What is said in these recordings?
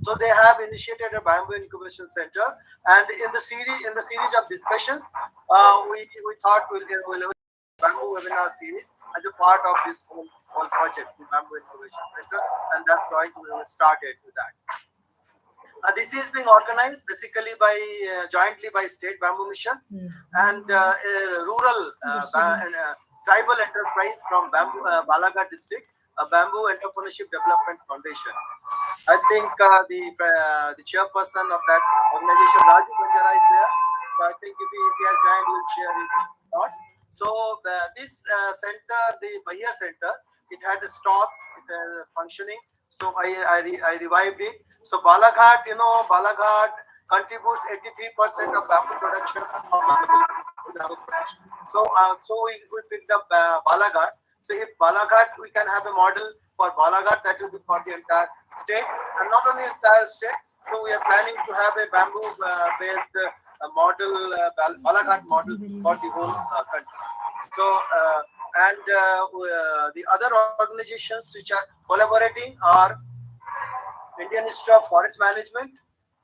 So they have initiated a bamboo incubation center, and in the series of discussions, we thought we'll bamboo webinar series as a part of this whole project, the bamboo incubation center, and that's why we started with that. This is being organized basically by jointly by State Bamboo Mission and a rural and, tribal enterprise from Balaghat district, a Bamboo Entrepreneurship Development Foundation. I think the chairperson of that organization, Raju Banjara, is there. So I think if he has joined, we'll share his thoughts. So this center, the Bahia Center, it had stopped functioning. So I revived it. So Balaghat, Balaghat contributes 83% of bamboo production. So we picked up Balaghat. So if Balaghat, we can have a model for Balaghat that will be for the entire state, and not only entire state. So we are planning to have a bamboo-based model, Balaghat model for the whole country. So the other organizations which are collaborating are Indian Institute of Forest Management,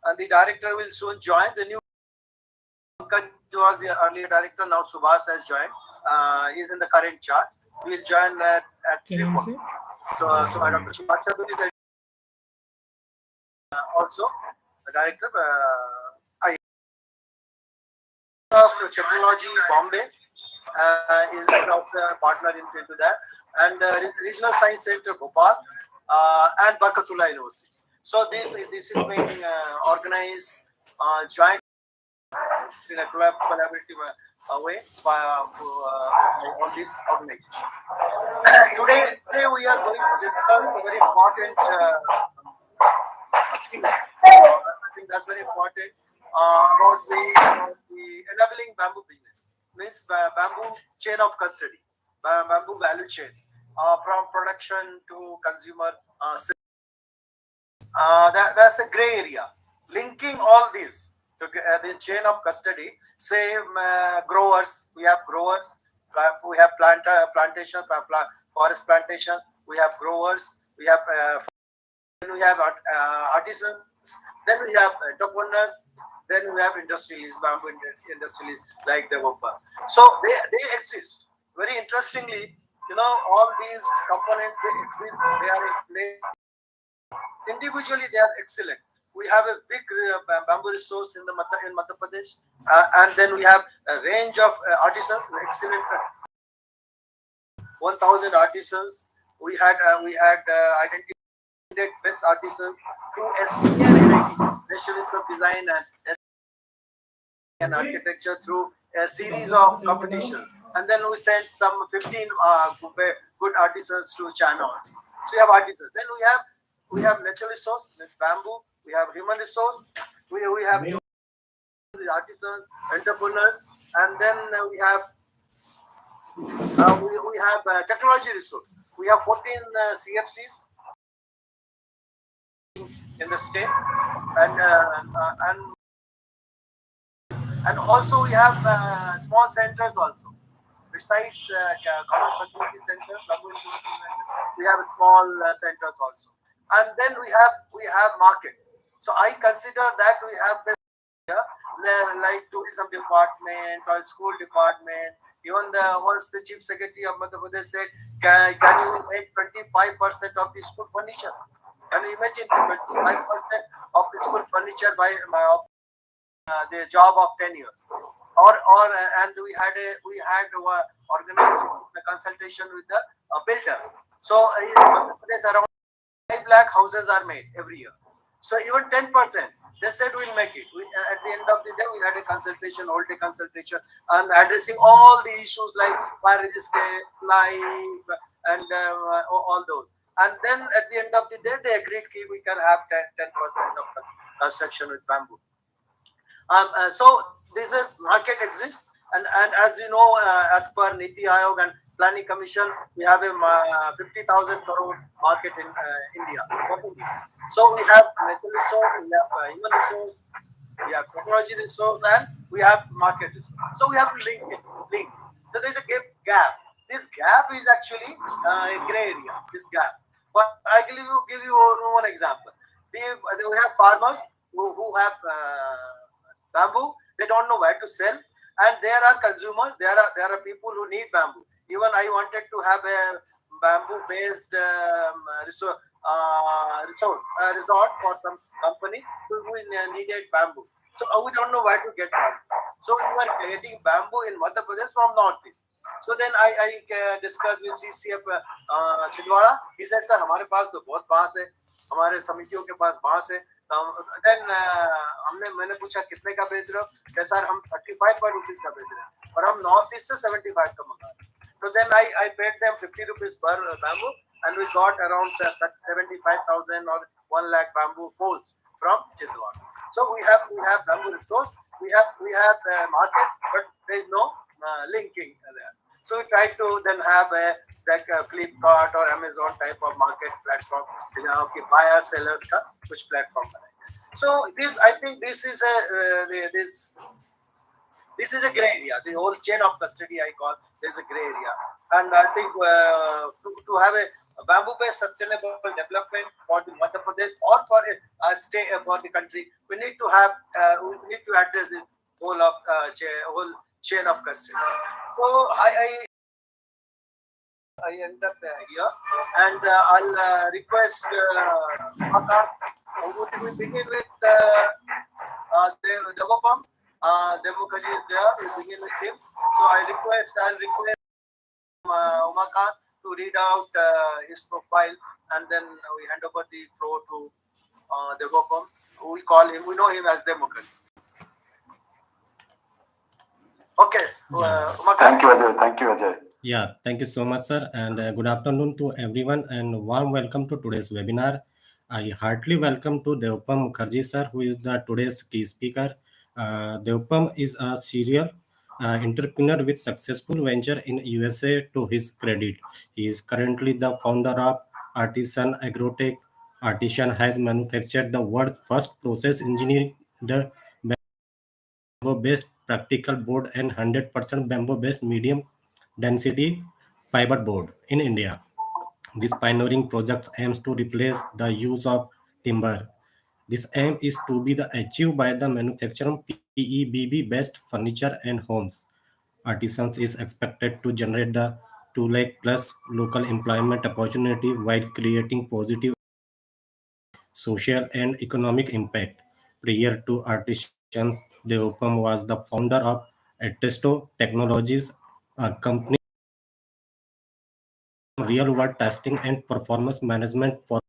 and the director will soon join. The new Pankaj was the earlier director, now Subhas has joined. He's in the current charge. He will join at 3 o'clock. So Dr. Subhash Chandra is also the director. Of Technology Bombay is of the partner into that, and Regional Science Center Bhopal and Barkatullah University. So this is being organized joint in a collaborative way by on this organization. Today we are going to discuss a very important thing. I think that's very important about the enabling bamboo business. Means bamboo chain of custody, bamboo value chain from production to consumer. That's a gray area. Linking all this to the chain of custody, say growers, we have growers, we have plantation, forest plantation, we have growers, we have then we have artisans, then we have entrepreneurs, then we have industrialists, bamboo industrialists like the Woppa. So they exist. Very interestingly, all these components, they exist, they are in place. Individually, they are excellent. We have a big bamboo resource in Madhya Pradesh, and then we have a range of artisans, excellent 1,000 artisans. We had identified best artisans through National Institute of Design and Architecture through a series of competitions, and then we sent some 15 good artisans to China also. So we have artisans. Then we have natural resource, means bamboo. We have human resource. We have artisans, entrepreneurs, and then we have technology resource. We have 14 CFCs in the state, and also we have small centers also. Besides common facility centers, we have small centers also, and then we have market. So I consider that we have the like tourism department or school department. Even once the chief secretary of Madhya Pradesh said, can you make 25% of the school furniture? Can you imagine 25% of the school furniture by the job of 10 years? And we had organized a consultation with the builders. So in Madhya Pradesh, around 5 lakh houses are made every year. So even 10%, they said we'll make it. At the end of the day, we had a consultation, all day consultation, and addressing all the issues like fire resistance, life, and all those. And then at the end of the day, they agreed that we can have 10% of construction with bamboo. So this is market exists, and as you know, as per Niti Aayog and Planning Commission, we have a 50,000 crore market in India. So we have natural resource, we have human resource, we have technology resource, and we have market resource. So we have to link it. So there's a gap. This gap is actually a gray area. This gap. But I give you one example. We have farmers who have bamboo. They don't know where to sell, and there are consumers. There are people who need bamboo. Even I wanted to have a bamboo-based resort for some company, so we needed bamboo. So we don't know where to get bamboo. So we were getting bamboo in Madhya Pradesh from Northeast. So then I discussed with CCF Chhindwara. He said, sir हमारे पास तो बहुत बांस है, हमारे समितियों के पास बांस है. Then मैंने पूछा कितने का बेच रहे हो? क्या सर हम 35 रुपीस का बेच रहे हैं, और हम नॉर्थ ईस्ट से 75 का मंगा रहे हैं. So then I paid them 50 rupees per bamboo, and we got around 75,000 or 1 lakh bamboo poles from Chindwara. So we have bamboo resource, we have market, but there is no linking there. So we try to then have like a Flipkart or Amazon type of market platform, कि buyer sellers का कुछ platform बनाएंगे. So I think this is a gray area. The whole chain of custody I call is a gray area, and I think to have a bamboo-based sustainable development for the Madhya Pradesh or for a state for the country, we need to address the whole chain of custody. So I end up here, and I'll request Maka. We begin with Devapam. Demokaji is there. We begin with him. So I'll request Umakant to read out his profile, and then we hand over the floor to Devapam. We know him as Demokaji. Okay, Umakant. Thank you, Ajay. Yeah, thank you so much, sir, and good afternoon to everyone, and warm welcome to today's webinar. I heartily welcome to Devapam Mukherjee, sir, who is today's key speaker. Devapam is a serial entrepreneur with successful venture in USA. To his credit, he is currently the founder of Artisan Agrotech. Artisan has manufactured the world's first process engineered bamboo-based practical board and 100% bamboo-based medium density fiber board in India. This pioneering project aims to replace the use of timber. This aim is to be achieved by the manufacturing PEBB based furniture and homes. Artisans is expected to generate the 2 lakh plus local employment opportunity while creating positive social and economic impact. Prior to Artisans, Devapam was the founder of Attesto Technologies, a company real-world testing and performance management for.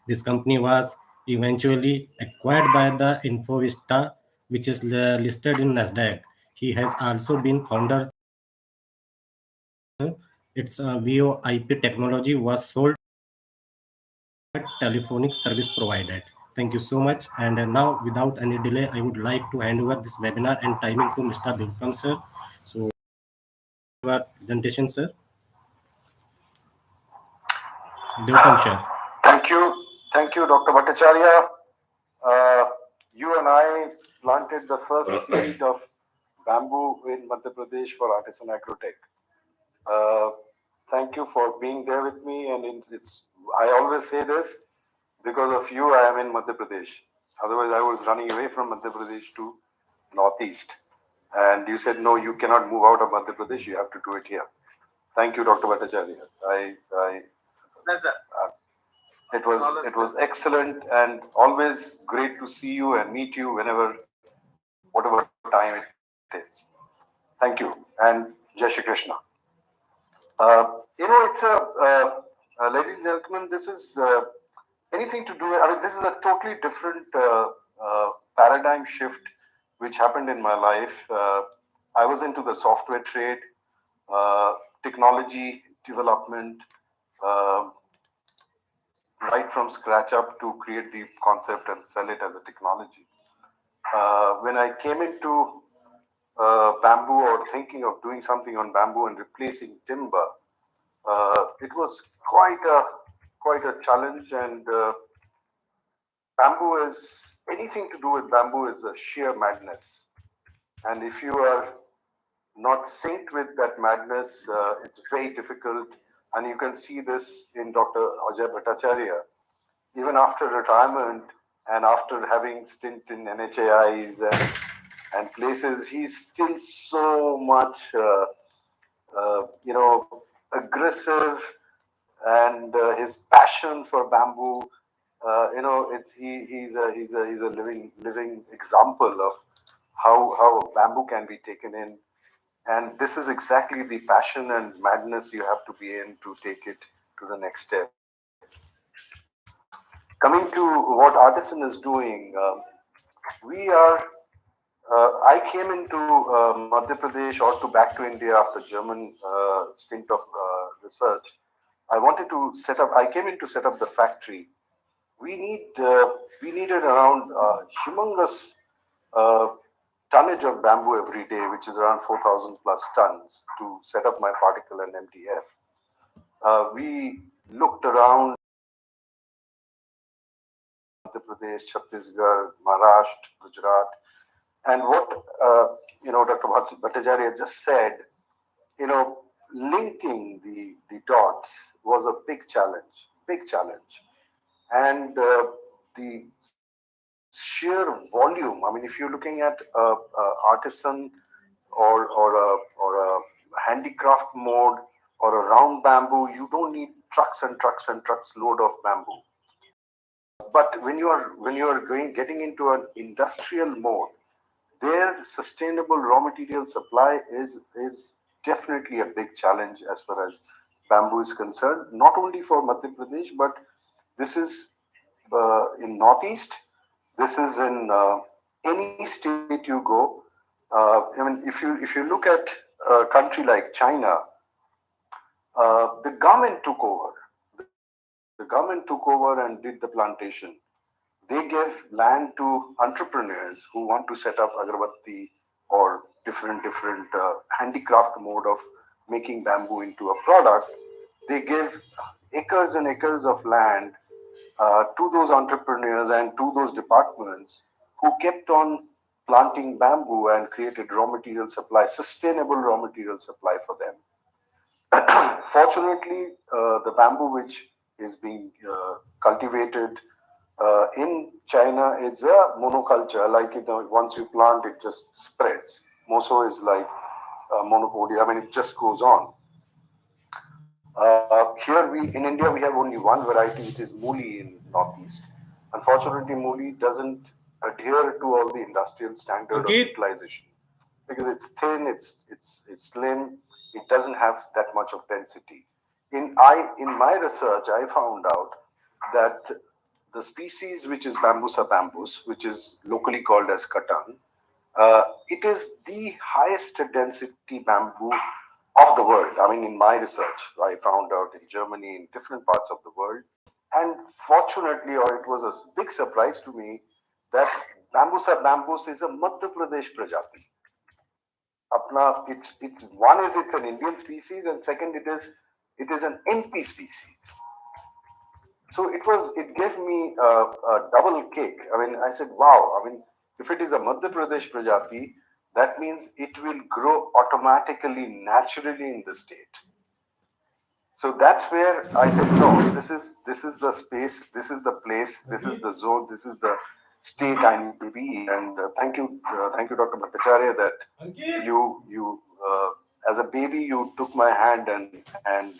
This company was eventually acquired by the Infovista, which is listed in Nasdaq. He has also been founder. Its VoIP technology was sold at telephonic service provided. Thank you so much. And now, without any delay, I would like to hand over this webinar and timing to Mr. Devapam, sir. So, your presentation, sir. Devapam, sir. Thank you, Dr. Bhattacharya. You and I planted the first seed of bamboo in Madhya Pradesh for Artisan Agrotech. Thank you for being there with me, and I always say this, because of you I am in Madhya Pradesh. Otherwise I was running away from Madhya Pradesh to Northeast, and you said no, you cannot move out of Madhya Pradesh, you have to do it here. Thank you, Dr. Bhattacharya. It was excellent, and always great to see you and meet you whatever time it is. Thank you, and Jai Shri Krishna. It's ladies and gentlemen, this is anything to do. This is a totally different paradigm shift which happened in my life. I was into the software trade, technology development, right from scratch up to create the concept and sell it as a technology. When I came into bamboo, or thinking of doing something on bamboo and replacing timber, it was quite a challenge, and anything to do with bamboo is a sheer madness. And if you are not synced with that madness, it's very difficult. And you can see this in Dr. Ajay Bhattacharya. even after retirement and after having stint in NHAIs and places, he's still so much, aggressive, and his passion for bamboo. He's a living example of how bamboo can be taken in, and this is exactly the passion and madness you have to be in to take it to the next step. Coming to what Artisan is doing, we are. I came into Madhya Pradesh or to back to India after German stint of research. I wanted to set up. I came in to set up the factory. We needed around humongous uh, tonnage of bamboo every day, which is around 4,000 plus tons, to set up my particle and MDF. We looked around Madhya Pradesh, Chhattisgarh, Maharashtra, Gujarat, and what Dr. Bhattacharya just said, linking the dots was a big challenge, and the sheer volume. I mean, if you're looking at a artisan or a handicraft mode or a round bamboo, you don't need trucks and trucks and trucks load of bamboo. But when you are getting into an industrial mode, their sustainable raw material supply is definitely a big challenge as far as bamboo is concerned. Not only for Madhya Pradesh, but this is in Northeast. This is in any state you go. I mean, if you look at a country like China, the government took over. The government took over and did the plantation. They give land to entrepreneurs who want to set up agarbatti or different handicraft mode of making bamboo into a product. They give acres and acres of land to those entrepreneurs and to those departments who kept on planting bamboo and created raw material supply, sustainable raw material supply for them. Fortunately, the bamboo which is being cultivated in China is a monoculture. Like, once you plant, it just spreads. Moso is like monopodia. I mean, it just goes on. Here in India we have only one variety, which is Mooli in Northeast. Unfortunately, Mooli doesn't adhere to all the industrial standard of utilization because it's thin, it's slim, it doesn't have that much of density. In my research, I found out that the species which is Bambusa bambus, which is locally called as katan, it is the highest density bamboo of the world. I mean, in my research, I found out in Germany, in different parts of the world. And fortunately, or it was a big surprise to me, that Bambusa bambus is a Madhya Pradesh prajati. It's one is it's an Indian species, and second it is an MP species. So it gave me a double kick. I mean, I said, wow. I mean, if it is a Madhya Pradesh prajati, that means it will grow automatically, naturally in the state. So that's where I said, no, this is the space, this is the place, this is the zone, this is the state I need to be. And thank you, Dr. Bhattacharya, that you as a baby you took my hand and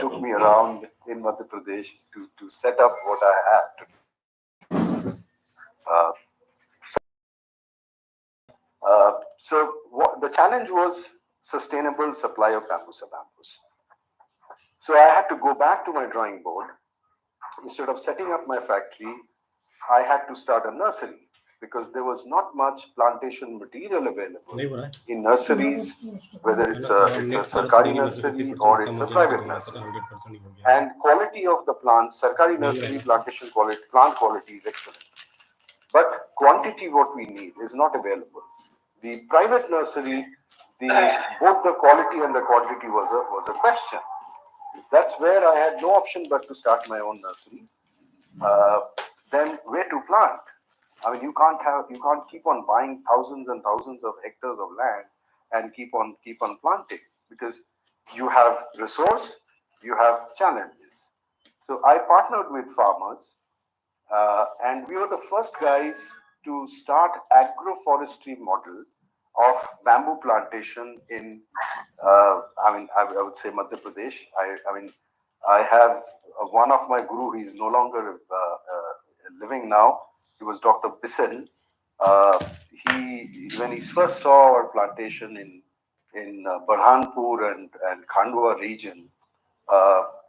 took me around in Madhya Pradesh to set up what I have to do. The challenge was sustainable supply of bambusa bambus. So I had to go back to my drawing board. Instead of setting up my factory, I had to start a nursery because there was not much plantation material available in nurseries, whether it's a Sarkari nursery or it's a private nursery. And quality of the plants, Sarkari nursery plantation quality, plant quality is excellent. But quantity, what we need, is not available. The private nursery, both the quality and the quantity was a question. That's where I had no option but to start my own nursery. Then where to plant? I mean, you can't keep on buying thousands and thousands of hectares of land and keep on planting because you have resource, you have challenges. So I partnered with farmers And we were the first guys to start agroforestry model of bamboo plantation in, I would say Madhya Pradesh. I have one of my guru. He's no longer living now. He was Dr. Bissen. When he first saw our plantation in Burhanpur and Khandwa region,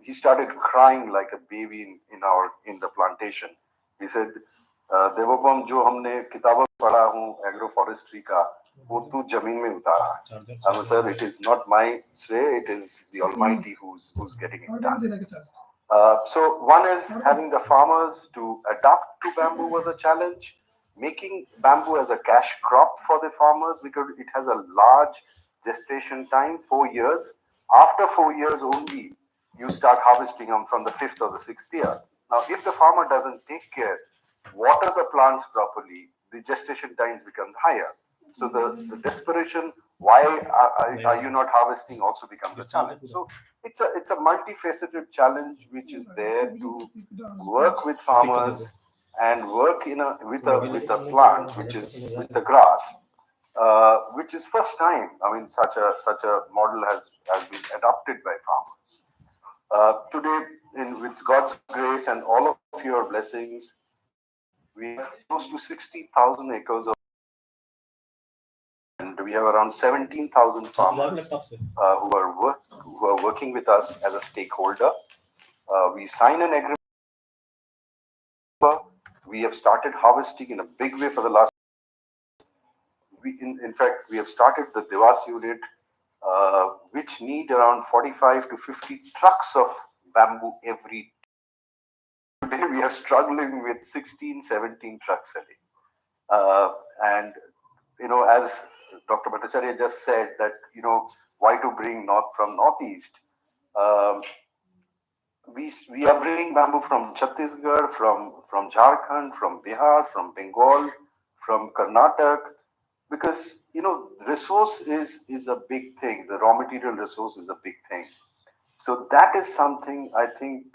he started crying like a baby in the plantation. He said, "Debopam जो हमने किताबों में पढ़ा हूँ agro forestry का वो तू जमीन में उतारा." I mean, sir, it is not my say. It is the Almighty who's getting it done. So one is having the farmers to adapt to bamboo was a challenge. Making bamboo as a cash crop for the farmers because it has a large gestation time, 4 years. After 4 years only, you start harvesting them from the 5th or the 6th year. Now, if the farmer doesn't take care, water the plants properly, the gestation times becomes higher. So the desperation, why are you not harvesting, also becomes a challenge. So it's a multifaceted challenge which is there to work with farmers and work with a plant which is with the grass, which is first time. I mean, such a model has been adopted by farmers. Today, with God's grace and all of your blessings, we have close to 60,000 acres of, and we have around 17,000 farmers who are working with us as a stakeholder. We sign an agreement. We have started harvesting in a big way for the last. In fact, we have started the Devas unit, which need around 45 to 50 trucks of bamboo every. Today we are struggling with 16, 17 trucks a day. And, as Dr. Bhattacharya just said that, why to bring north from northeast? We are bringing bamboo from Chhattisgarh, from Jharkhand, from Bihar, from Bengal, from Karnataka, because resource is a big thing. The raw material resource is a big thing. So that is something I think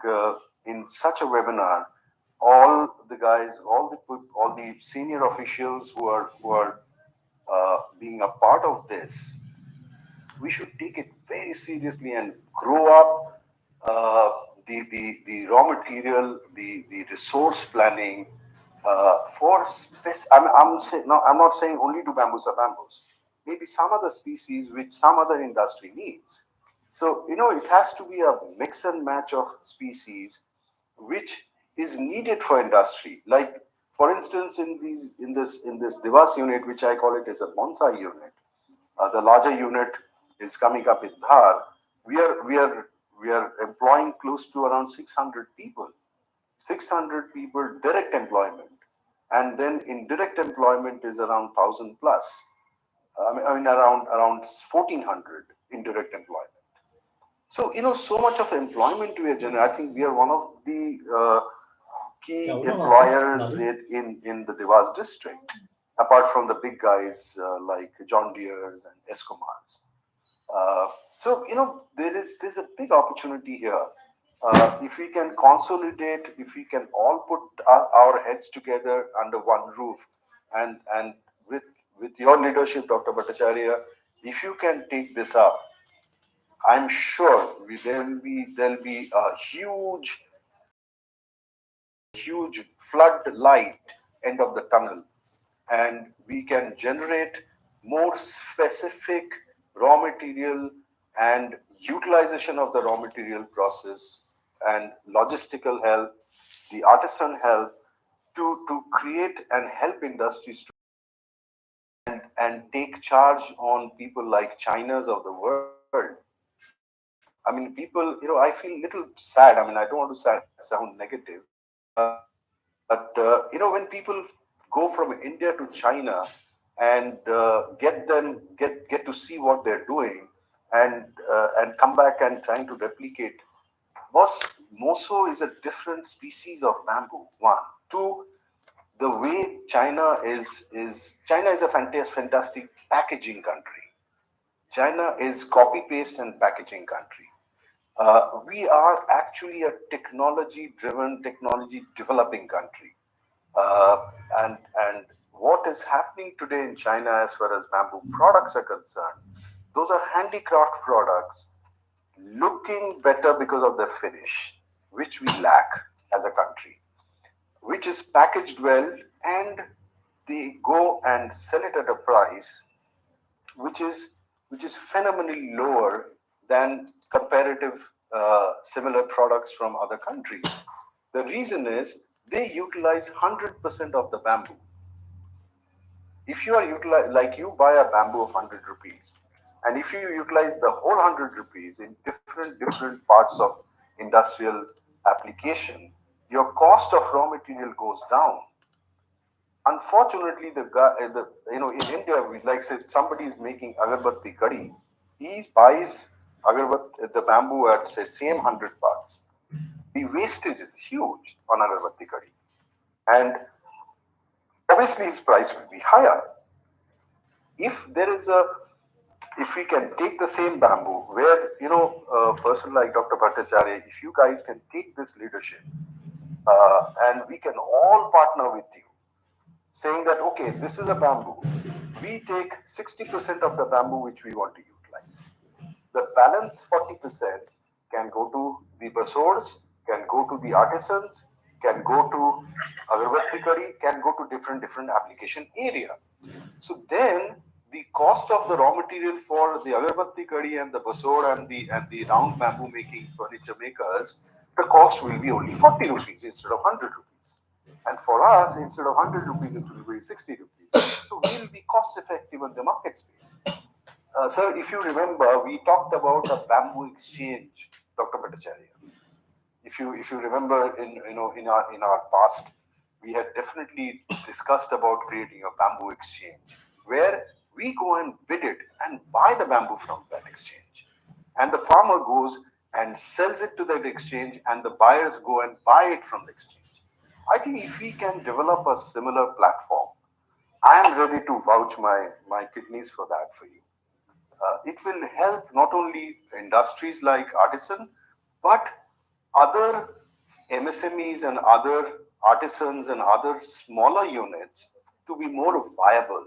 in such a webinar, all the guys, all the senior officials who are being a part of this, we should take it very seriously and grow up the raw material, the resource planning I'm not saying only to bamboos or bamboos. Maybe some other species which some other industry needs. So it has to be a mix and match of species which is needed for industry. Like for instance, in this Devas unit, which I call it as a bonsai unit, the larger unit is coming up in Dhar. We are employing close to around 600 people. 600 people direct employment, and then indirect employment is around 1,000 plus. Around 1,400 indirect employment. So so much of employment we are generating. I think we are one of the key employers in the Devas district, apart from the big guys like John Deere's and Escomars. So there's a big opportunity here. If we can consolidate, if we can all put our heads together under one roof, and with your leadership, Dr. Bhattacharya, if you can take this up, I'm sure there'll be a huge floodlight end of the tunnel, and we can generate more specific raw material and utilization of the raw material process and logistical help, the artisan help to create and help industries and take charge on people like China's of the world. I mean, people, I feel a little sad. I mean, I don't want to sound negative, but when people go from India to China and get to see what they're doing and come back and trying to replicate. Boss, Moso is a different species of bamboo. One, two, the way China is a fantastic packaging country. China is copy paste and packaging country. We are actually a technology driven, technology developing country. And what is happening today in China as far as bamboo products are concerned, those are handicraft products looking better because of the finish, which we lack as a country, which is packaged well, and they go and sell it at a price which is phenomenally lower than comparative similar products from other countries. The reason is they utilize 100% of the bamboo. If you are like you buy a bamboo of 100 rupees, and if you utilize the whole 100 rupees in different parts of industrial application, your cost of raw material goes down. Unfortunately, the guy, in India, we like say somebody is making agarbatti kadi, he buys the bamboo at say same 100 parts. The wastage is huge on agarbatti kadi, and obviously his price will be higher. If we can take the same bamboo, where a person like Dr. Bhattacharya, if you guys can take this leadership, and we can all partner with you, saying that okay, this is a bamboo, we take 60% of the bamboo which we want to utilize. The balance 40% can go to the basods, can go to the artisans, can go to agarbatti kadi, can go to different application area. So then the cost of the raw material for the agarbatti kadi and the basod and the round bamboo making furniture makers, the cost will be only 40 rupees instead of 100 rupees. And for us, instead of 100 rupees, it will be 60 rupees. So we will be cost effective in the market space. Sir, if you remember, we talked about a bamboo exchange, Dr. Bhattacharya. If you remember, in our past, we had definitely discussed about creating a bamboo exchange where we go and bid it and buy the bamboo from that exchange, and the farmer goes and sells it to that exchange, and the buyers go and buy it from the exchange. I think if we can develop a similar platform, I am ready to vouch my kidneys for that for you. It will help not only industries like artisan, but other MSMEs and other artisans and other smaller units to be more viable,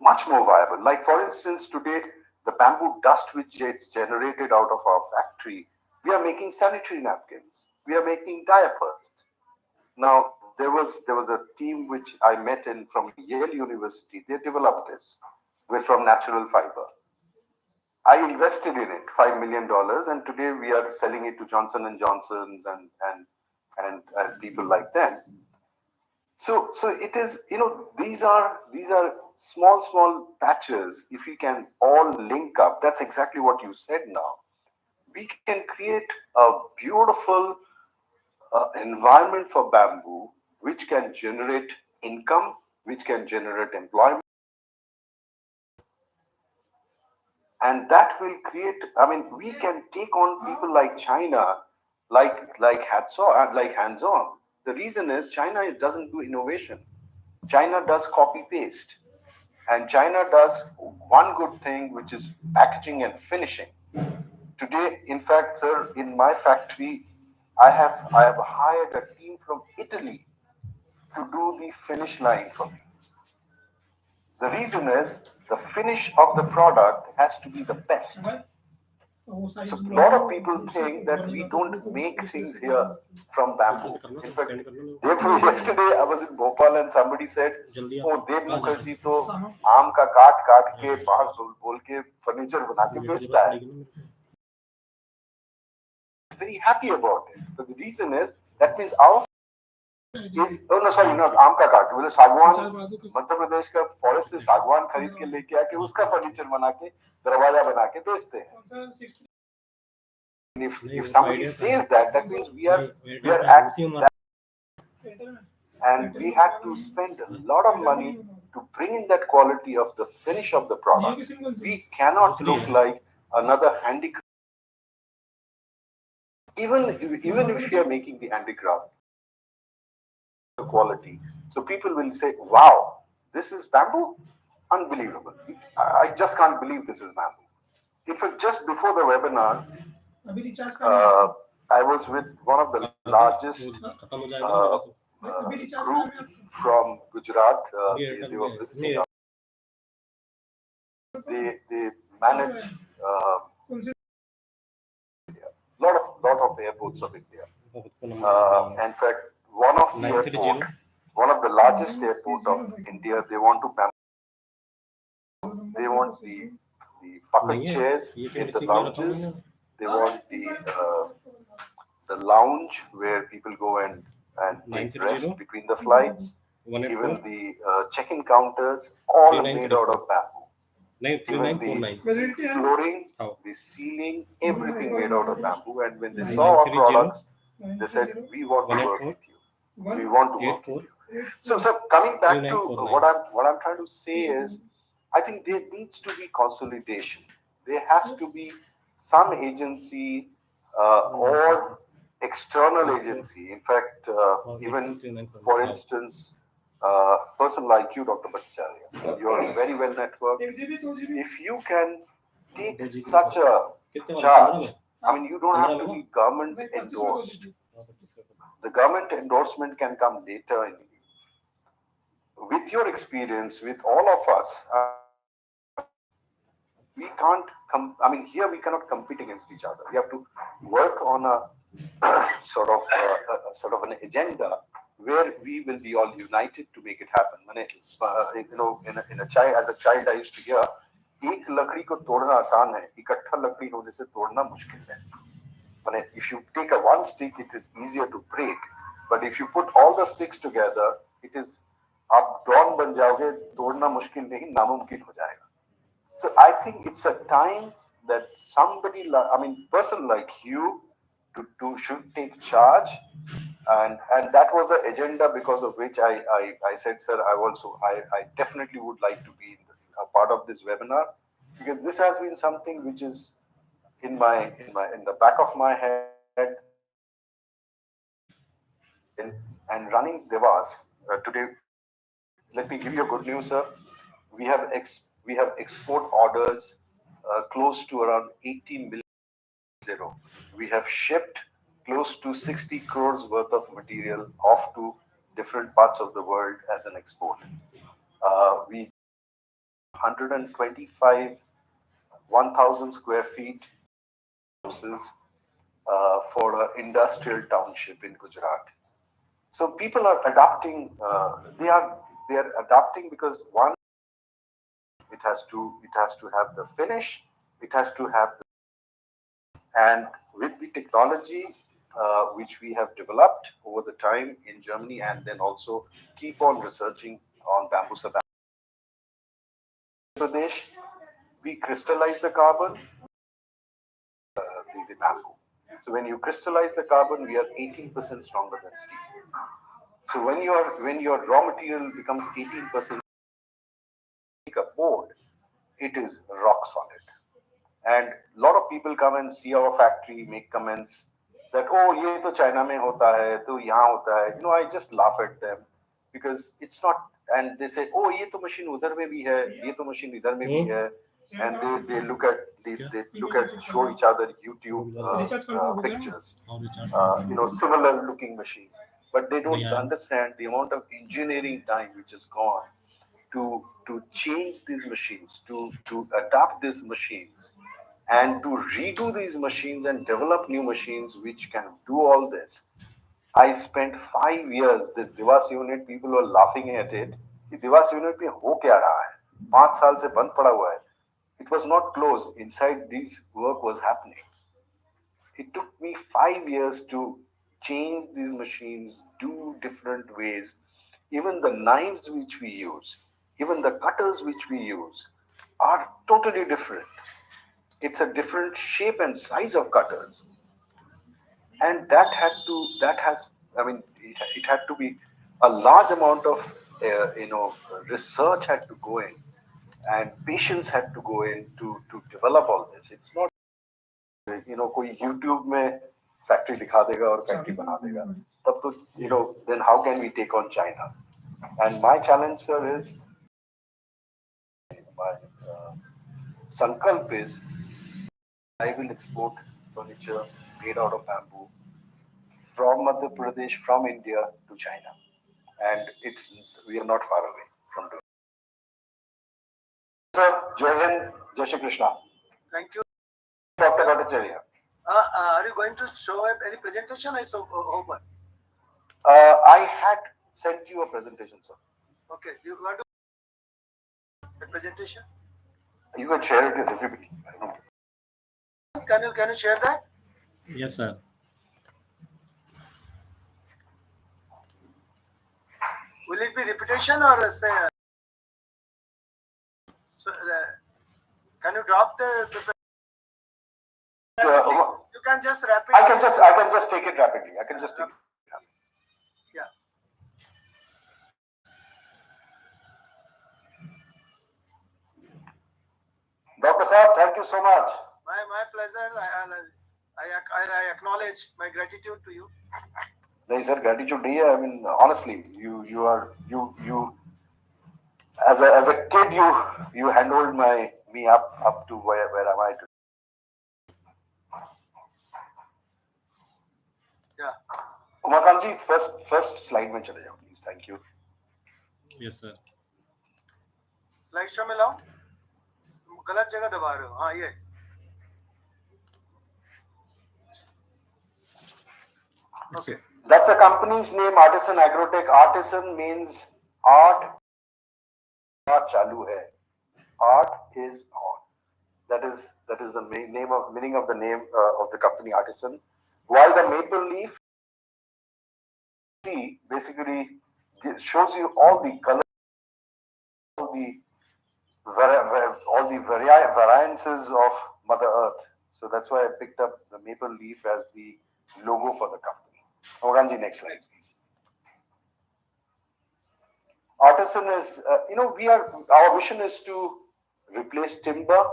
much more viable. Like for instance, today the bamboo dust which gets generated out of our factory, we are making sanitary napkins, we are making diapers. Now there was a team which I met in from Yale University. They developed this with from natural fiber. I invested in it $5 million, and today we are selling it to Johnson and Johnsons and people like them. So it is, these are small patches. If we can all link up, that's exactly what you said now. We can create a beautiful environment for bamboo, which can generate income, which can generate employment, and that will create. I mean, we can take on people like China, like hands on. The reason is China doesn't do innovation. China does copy paste, and China does one good thing, which is packaging and finishing. Today, in fact, sir, in my factory, I have hired a team from Italy to do the finish line for me. The reason is the finish of the product has to be the best. So a lot of people think that we don't make things here from bamboo. In fact, yesterday I was in Bhopal and somebody said, "Oh, Dev Mukherjee to आम का काट के बांस बोल के furniture बना के बेचता है." Very happy about it. So the reason is that means our not आम का काट, बोले सागवान, मध्य प्रदेश का फॉरेस्ट से सागवान खरीद के लेके आके उसका फर्नीचर बना के दरवाजा बना के बेचते हैं. If somebody says that means we are acting that, and we had to spend a lot of money to bring in that quality of the finish of the product. We cannot look like another handicraft. Even if we are making the handicraft quality, so people will say, "Wow, this is bamboo, unbelievable! I just can't believe this is bamboo." In fact, just before the webinar, I was with one of the largest group from Gujarat. They were visiting us. They manage lot of airports of India. In fact, one of the largest airport of India, they want to they want the bucket chairs in the lounges. They want the lounge where people go and take rest between the flights. Even the check-in counters, all made out of bamboo. Even the flooring, the ceiling, everything made out of bamboo. And when they saw our products, they said, "We want to work with you. We want to work with you." So coming back to what I'm trying to say is, I think there needs to be consolidation. There has to be some agency or external agency. In fact, even for instance, person like you, Dr. Bhattacharya, you are very well networked. If you can take such a charge, I mean, you don't have to be government endorsed. The government endorsement can come later. With your experience, with all of us, we can't I mean, here we cannot compete against each other. We have to work on a sort of an agenda where we will be all united to make it happen. In a child, as a child, I used to hear, एक लकड़ी को तोड़ना आसान है, इकट्ठा लकड़ी होने से तोड़ना मुश्किल है. If you take a one stick, it is easier to break. But if you put all the sticks together, it is, आप डॉन बन जाओगे, तोड़ना मुश्किल नहीं, नामुमकिन हो जाएगा. So I think it's a time that somebody, person like you, should take charge, and that was the agenda because of which I said, sir, I definitely would like to be a part of this webinar, because this has been something which is in the back of my head. And running Devas today, let me give you a good news, sir. We have export orders close to around 18 million. We have shipped close to 60 crores worth of material off to different parts of the world as an export. We 125 1,000 square feet houses for an industrial township in Gujarat. So people are adapting. They are adapting because one, it has to have the finish. It has to have and with the technology which we have developed over the time in Germany, and then also keep on researching on Bambusa Pradesh, we crystallize the carbon, the bamboo. So when you crystallize the carbon, we are 18% stronger than steel. So when your raw material becomes 18% a board, it is rock solid. And a lot of people come and see our factory, make comments that, oh, ye to China mein hota hai, to yahan hota hai. I just laugh at them because it's not. And they say, oh, ye to machine udhar mein bhi hai, ye to machine idhar mein bhi hai. And they look at show each other YouTube pictures, similar looking machines, but they don't understand the amount of engineering time which is gone to change these machines, to adapt these machines, and to redo these machines and develop new machines which can do all this. I spent 5 years. This Devas unit, people were laughing at it. The Devas unit में हो क्या रहा है? 5 साल से बंद पड़ा हुआ है. It was not closed. Inside this work was happening. It took me 5 years to change these machines, do different ways. Even the knives which we use, even the cutters which we use are totally different. It's a different shape and size of cutters. And it had to be a large amount of, research had to go in, and patience had to go in to develop all this. It's not, कोई YouTube में factory दिखा देगा और factory बना देगा. तब तो, then how can we take on China? And my challenge, sir, is my sankalp is I will export furniture made out of bamboo from Madhya Pradesh, from India to China. and we are not far away from doing. Sir, Jai Hind, Jai Shri Krishna. Thank you. Dr. Bhattacharya. Are you going to show any presentation? I so open. I had sent you a presentation, sir. Okay, you want to the presentation? You can share it with everybody. I don't know. Can you share that? Yes, sir. Will it be repetition or say? So, can you drop the you can just rapidly. I can just take it rapidly. I can just take it rapidly. Yeah. Dr. Saab, thank you so much. My pleasure. I acknowledge my gratitude to you. No, sir, gratitude nahi hai. I mean, honestly, you as a kid, you handled me up to where am I today. Yeah. Umakant ji, first slide में चले जाओ, please. Thank you. Yes, sir. Slide show में लाओ. गलत जगह दबा रहे हो. हाँ ये. Okay. That's the company's name, Artisan Agrotech. Artisan means art. Art chalu hai. Art is on. That is the meaning of the name of the company, Artisan. While the maple leaf tree basically shows you all the colors, all the variances of Mother Earth. So that's why I picked up the maple leaf as the logo for the company. Oranji, next slide, please. Artisan is, our vision is to replace timber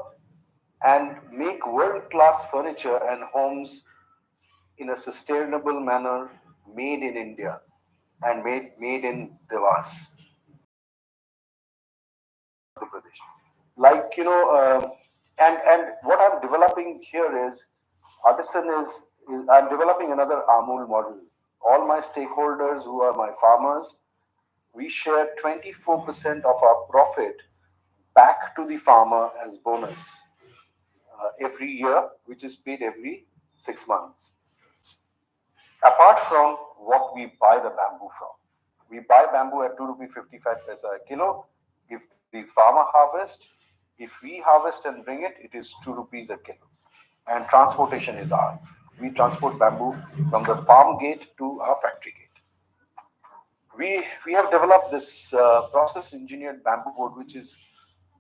and make world-class furniture and homes in a sustainable manner, made in India and made in Devas, Madhya Pradesh. Like, and what I'm developing here is, Artisan I'm developing another Amul model. All my stakeholders who are my farmers, we share 24% of our profit back to the farmer as bonus every year, which is paid every 6 months. Apart from what we buy the bamboo from. We buy bamboo at 2 rupee 55 paisa a kilo. If the farmer harvests, if we harvest and bring it, it is 2 rupees a kilo. And transportation is ours. We transport bamboo from the farm gate to our factory gate. We have developed this process engineered bamboo board, which is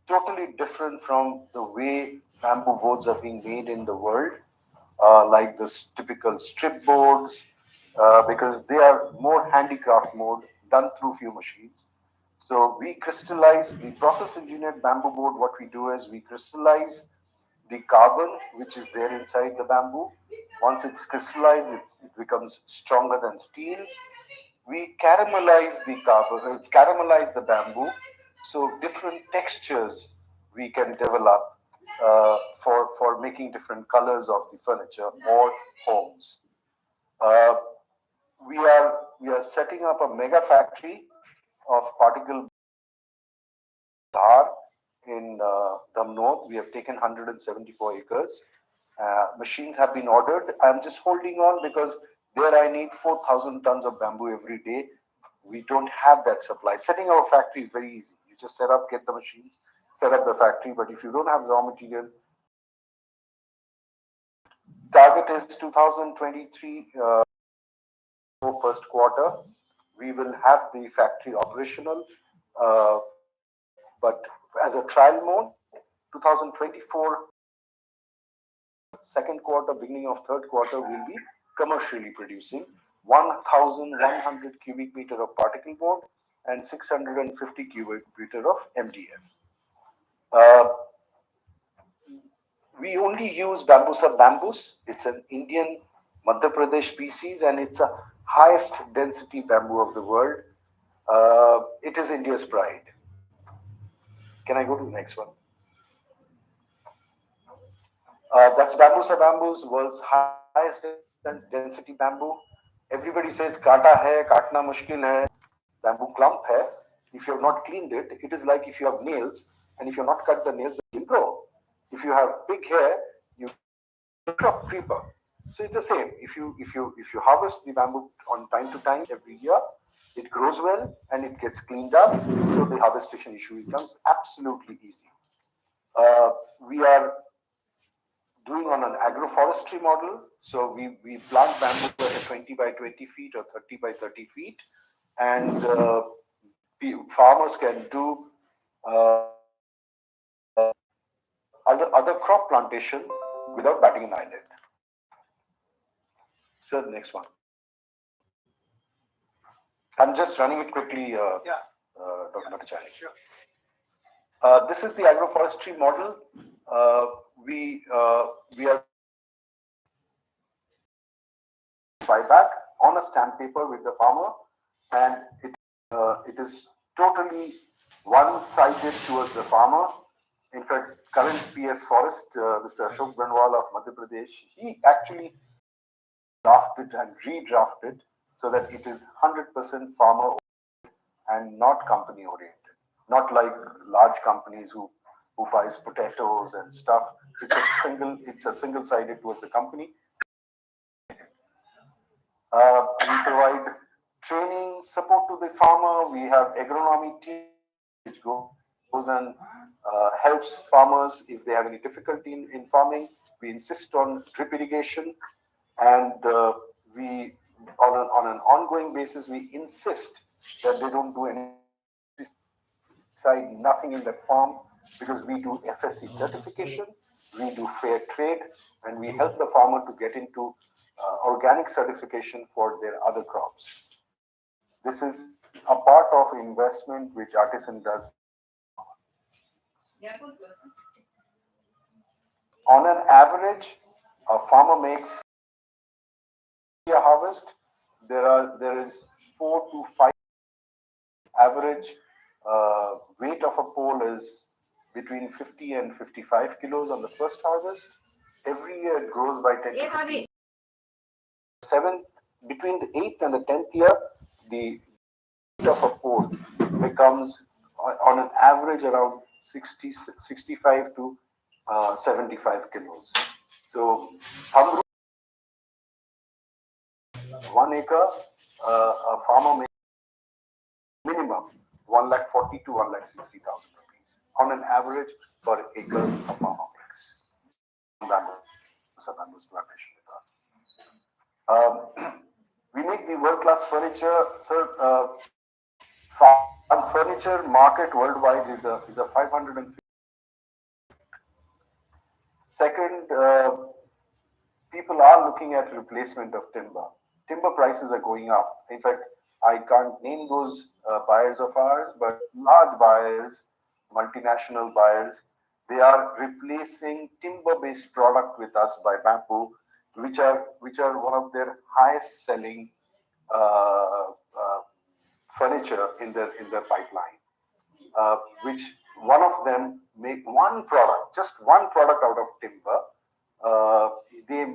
totally different from the way bamboo boards are being made in the world, like this typical strip boards, because they are more handicraft mode, done through few machines. So we crystallize the process engineered bamboo board. What we do is we crystallize the carbon which is there inside the bamboo. Once it's crystallized, it becomes stronger than steel. We caramelize the carbon, caramelize the bamboo, so different textures we can develop for making different colors of the furniture or homes. We are setting up a mega factory of particle Dhar in Damnod. We have taken 174 acres. Machines have been ordered. I'm just holding on because there I need 4,000 tons of bamboo every day. We don't have that supply. Setting up a factory is very easy. You just set up, get the machines, set up the factory. But if you don't have raw material, target is 2023 first quarter. We will have the factory operational, but as a trial mode, 2024 second quarter, beginning of third quarter, we'll be commercially producing 1,100 cubic meter of particle board and 650 cubic meter of MDF. We only use Bambusa bambus. It's an Indian Madhya Pradesh species and it's the highest density bamboo of the world. It is India's pride. Can I go to the next one? That's Bambusa bambus, world's highest density bamboo. Everybody says kata hai, katna mushkil hai. bamboo clump hai, if you have not cleaned it, it is like if you have nails, and if you have not cut the nails, they will grow. If you have big hair, you crop creeper. So it's the same. If you harvest the bamboo on time to time every year, it grows well and it gets cleaned up. So the harvestation issue becomes absolutely easy. We are doing on an agroforestry model. So we plant bamboo at 20 by 20 feet or 30 by 30 feet, and farmers can do other crop plantation without batting an eyelid. So the next one. I'm just running it quickly, Dr. Bhattacharya. Sure. This is the agroforestry model. We are buyback on a stamp paper with the farmer, and it is totally one-sided towards the farmer. In fact, current PS Forest, Mr. Ashok Banwal of Madhya Pradesh, he actually drafted and redrafted so that it is 100% farmer and not company oriented. Not like large companies who buys potatoes and stuff. It's a single-sided towards the company. We provide training support to the farmer. We have agronomy team which goes and helps farmers if they have any difficulty in farming. We insist on drip irrigation, and we on an ongoing basis we insist that they don't do any nothing in that farm, because we do FSC certification, we do fair trade, and we help the farmer to get into organic certification for their other crops. This is a part of investment which Artisan does. On an average, a farmer makes a harvest. There is 4 to 5 average weight of a pole is between 50 and 55 kilos on the first harvest. Every year it grows by 10 to 7th, between the 8th and the 10th year, the weight of a pole becomes on an average around 65 to 75 kilos. So, 1 acre, a farmer makes minimum 1,40,000 to 1,60,000 rupees on an average per acre a farmer makes. We make the world-class furniture, sir. Farm furniture market worldwide is a 550. Second, people are looking at replacement of timber. Timber prices are going up. In fact, I can't name those buyers of ours, but large buyers, multinational buyers, they are replacing timber-based product with us by bamboo, which are one of their highest selling furniture in their pipeline. Which one of them make one product, just one product out of timber. They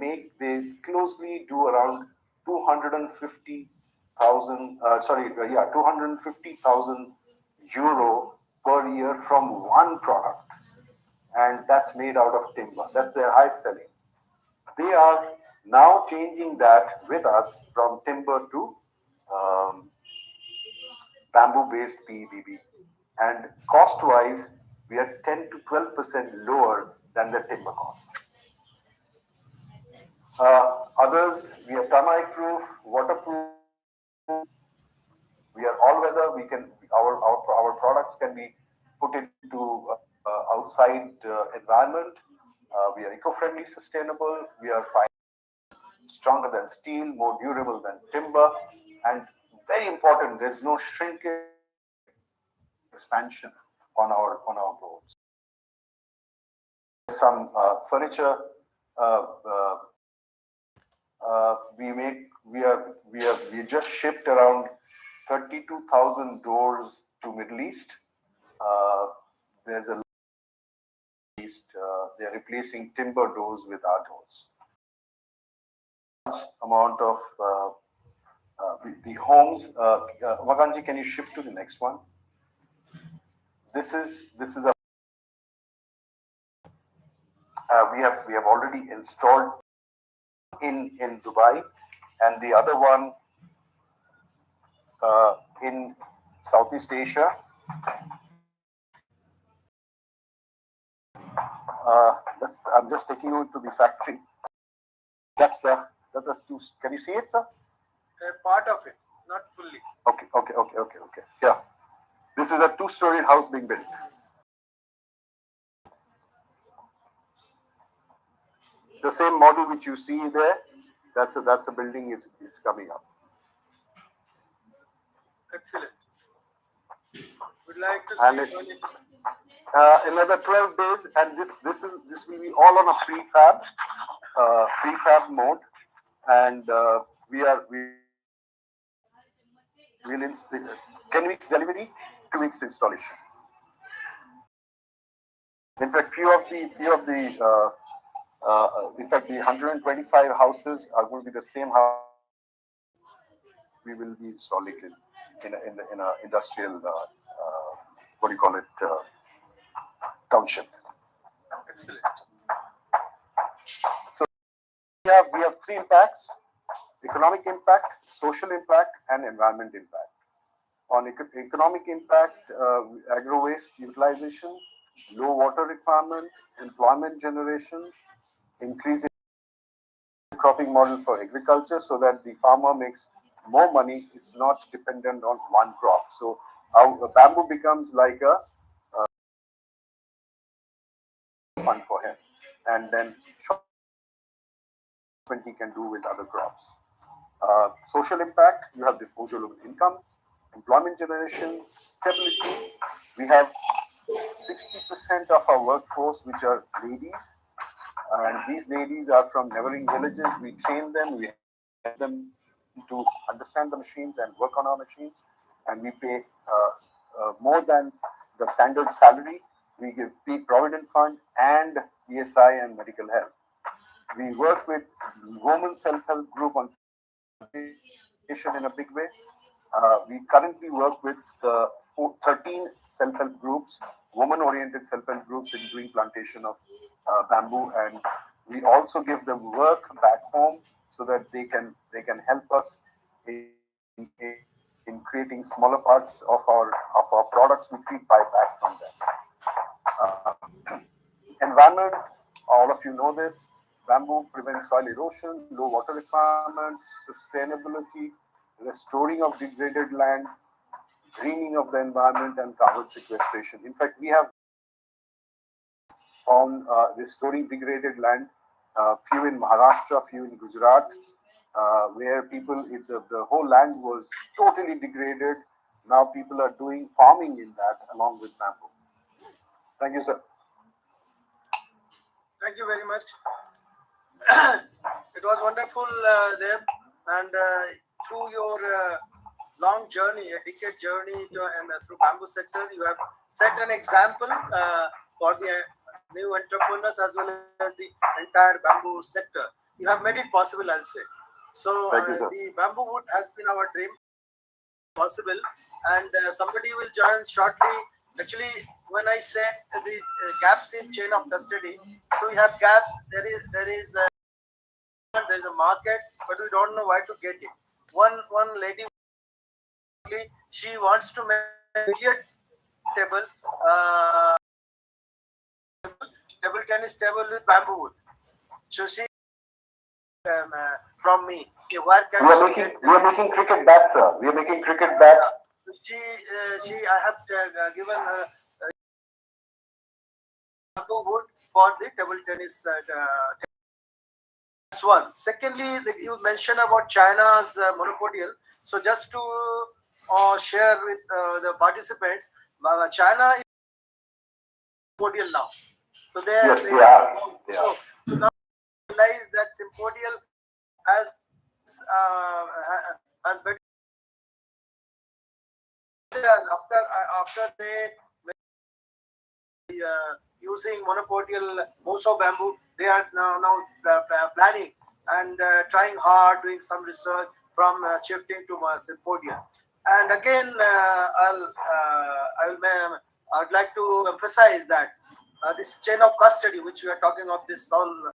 closely do around 250,000 euro per year from one product, and that's made out of timber. That's their high selling. They are now changing that with us from timber to bamboo-based PEBB, and cost-wise, we are 10 to 12% lower than the timber cost. Others, we are termite-proof, waterproof. We are all-weather. We can our products can be put into outside environment. We are eco-friendly, sustainable. We are stronger than steel, more durable than timber, and very important, there's no shrinkage expansion on our boards. Some furniture we just shipped around 32,000 doors to Middle East. There's a they're replacing timber doors with our doors. Amount of the homes. Vaganji, can you shift to the next one? This is a we have already installed in Dubai, and the other one in Southeast Asia. I'm just taking you to the factory. That's two. Can you see it, sir? Part of it, not fully. Okay. Yeah, this is a 2-story house being built. The same model which you see there, that's the building is coming up. Excellent. Would like to And see another 12 days, and this will be all on a prefab mode, and we will 10 weeks delivery, 2 weeks installation. In fact, in fact, the 125 houses are going to be the same house we will be installing in a industrial what do you call it, township. excellent. So we have 3 impacts: economic impact, social impact, and environment impact. On economic impact, agro waste utilization, low water requirement, employment generation, increase in cropping model for agriculture so that the farmer makes more money. It's not dependent on one crop. So bamboo becomes like a fund for him, and then he can do with other crops. Social impact, you have disposable income, employment generation, stability. We have 60% of our workforce which are ladies, and these ladies are from neighboring villages. We train them, we help them to understand the machines and work on our machines, and we pay more than the standard salary. We give Provident Fund and ESI and medical health. We work with women self-help group on in a big way. We currently work with 13 self-help groups, women-oriented self-help groups in doing plantation of bamboo, and we also give them work back home so that they can help us in creating smaller parts of our products which we buy back from them. Environment, all of you know this. Bamboo prevents soil erosion, low water requirements, sustainability, restoring of degraded land, greening of the environment, and carbon sequestration. In fact, we have on restoring degraded land, few in Maharashtra, few in Gujarat, where people, the whole land was totally degraded. Now people are doing farming in that along with bamboo. Thank you, sir. Thank you very much. It was wonderful, Deb, and through your long journey, a decade journey through bamboo sector, you have set an example for the new entrepreneurs as well as the entire bamboo sector. You have made it possible, I'll say. So the bamboo wood has been our dream possible, and somebody will join shortly. Actually, when I said the gaps in chain of custody, so we have gaps. There is a market, but we don't know where to get it. One lady, she wants to make a table tennis table with bamboo wood. So she from me, okay, where can we are making cricket bats, sir. We are making cricket bats. I have given her bamboo wood for the table tennis. That's one. Secondly, you mentioned about China's monopoly. So just to share with the participants, China is monopoly now. So they are. So now realize that Sympodial has better. After they using monopotial Moso bamboo, they are now planning and trying hard, doing some research from shifting to Sympodia. And again, I'd like to emphasize that this chain of custody, which we are talking of, this all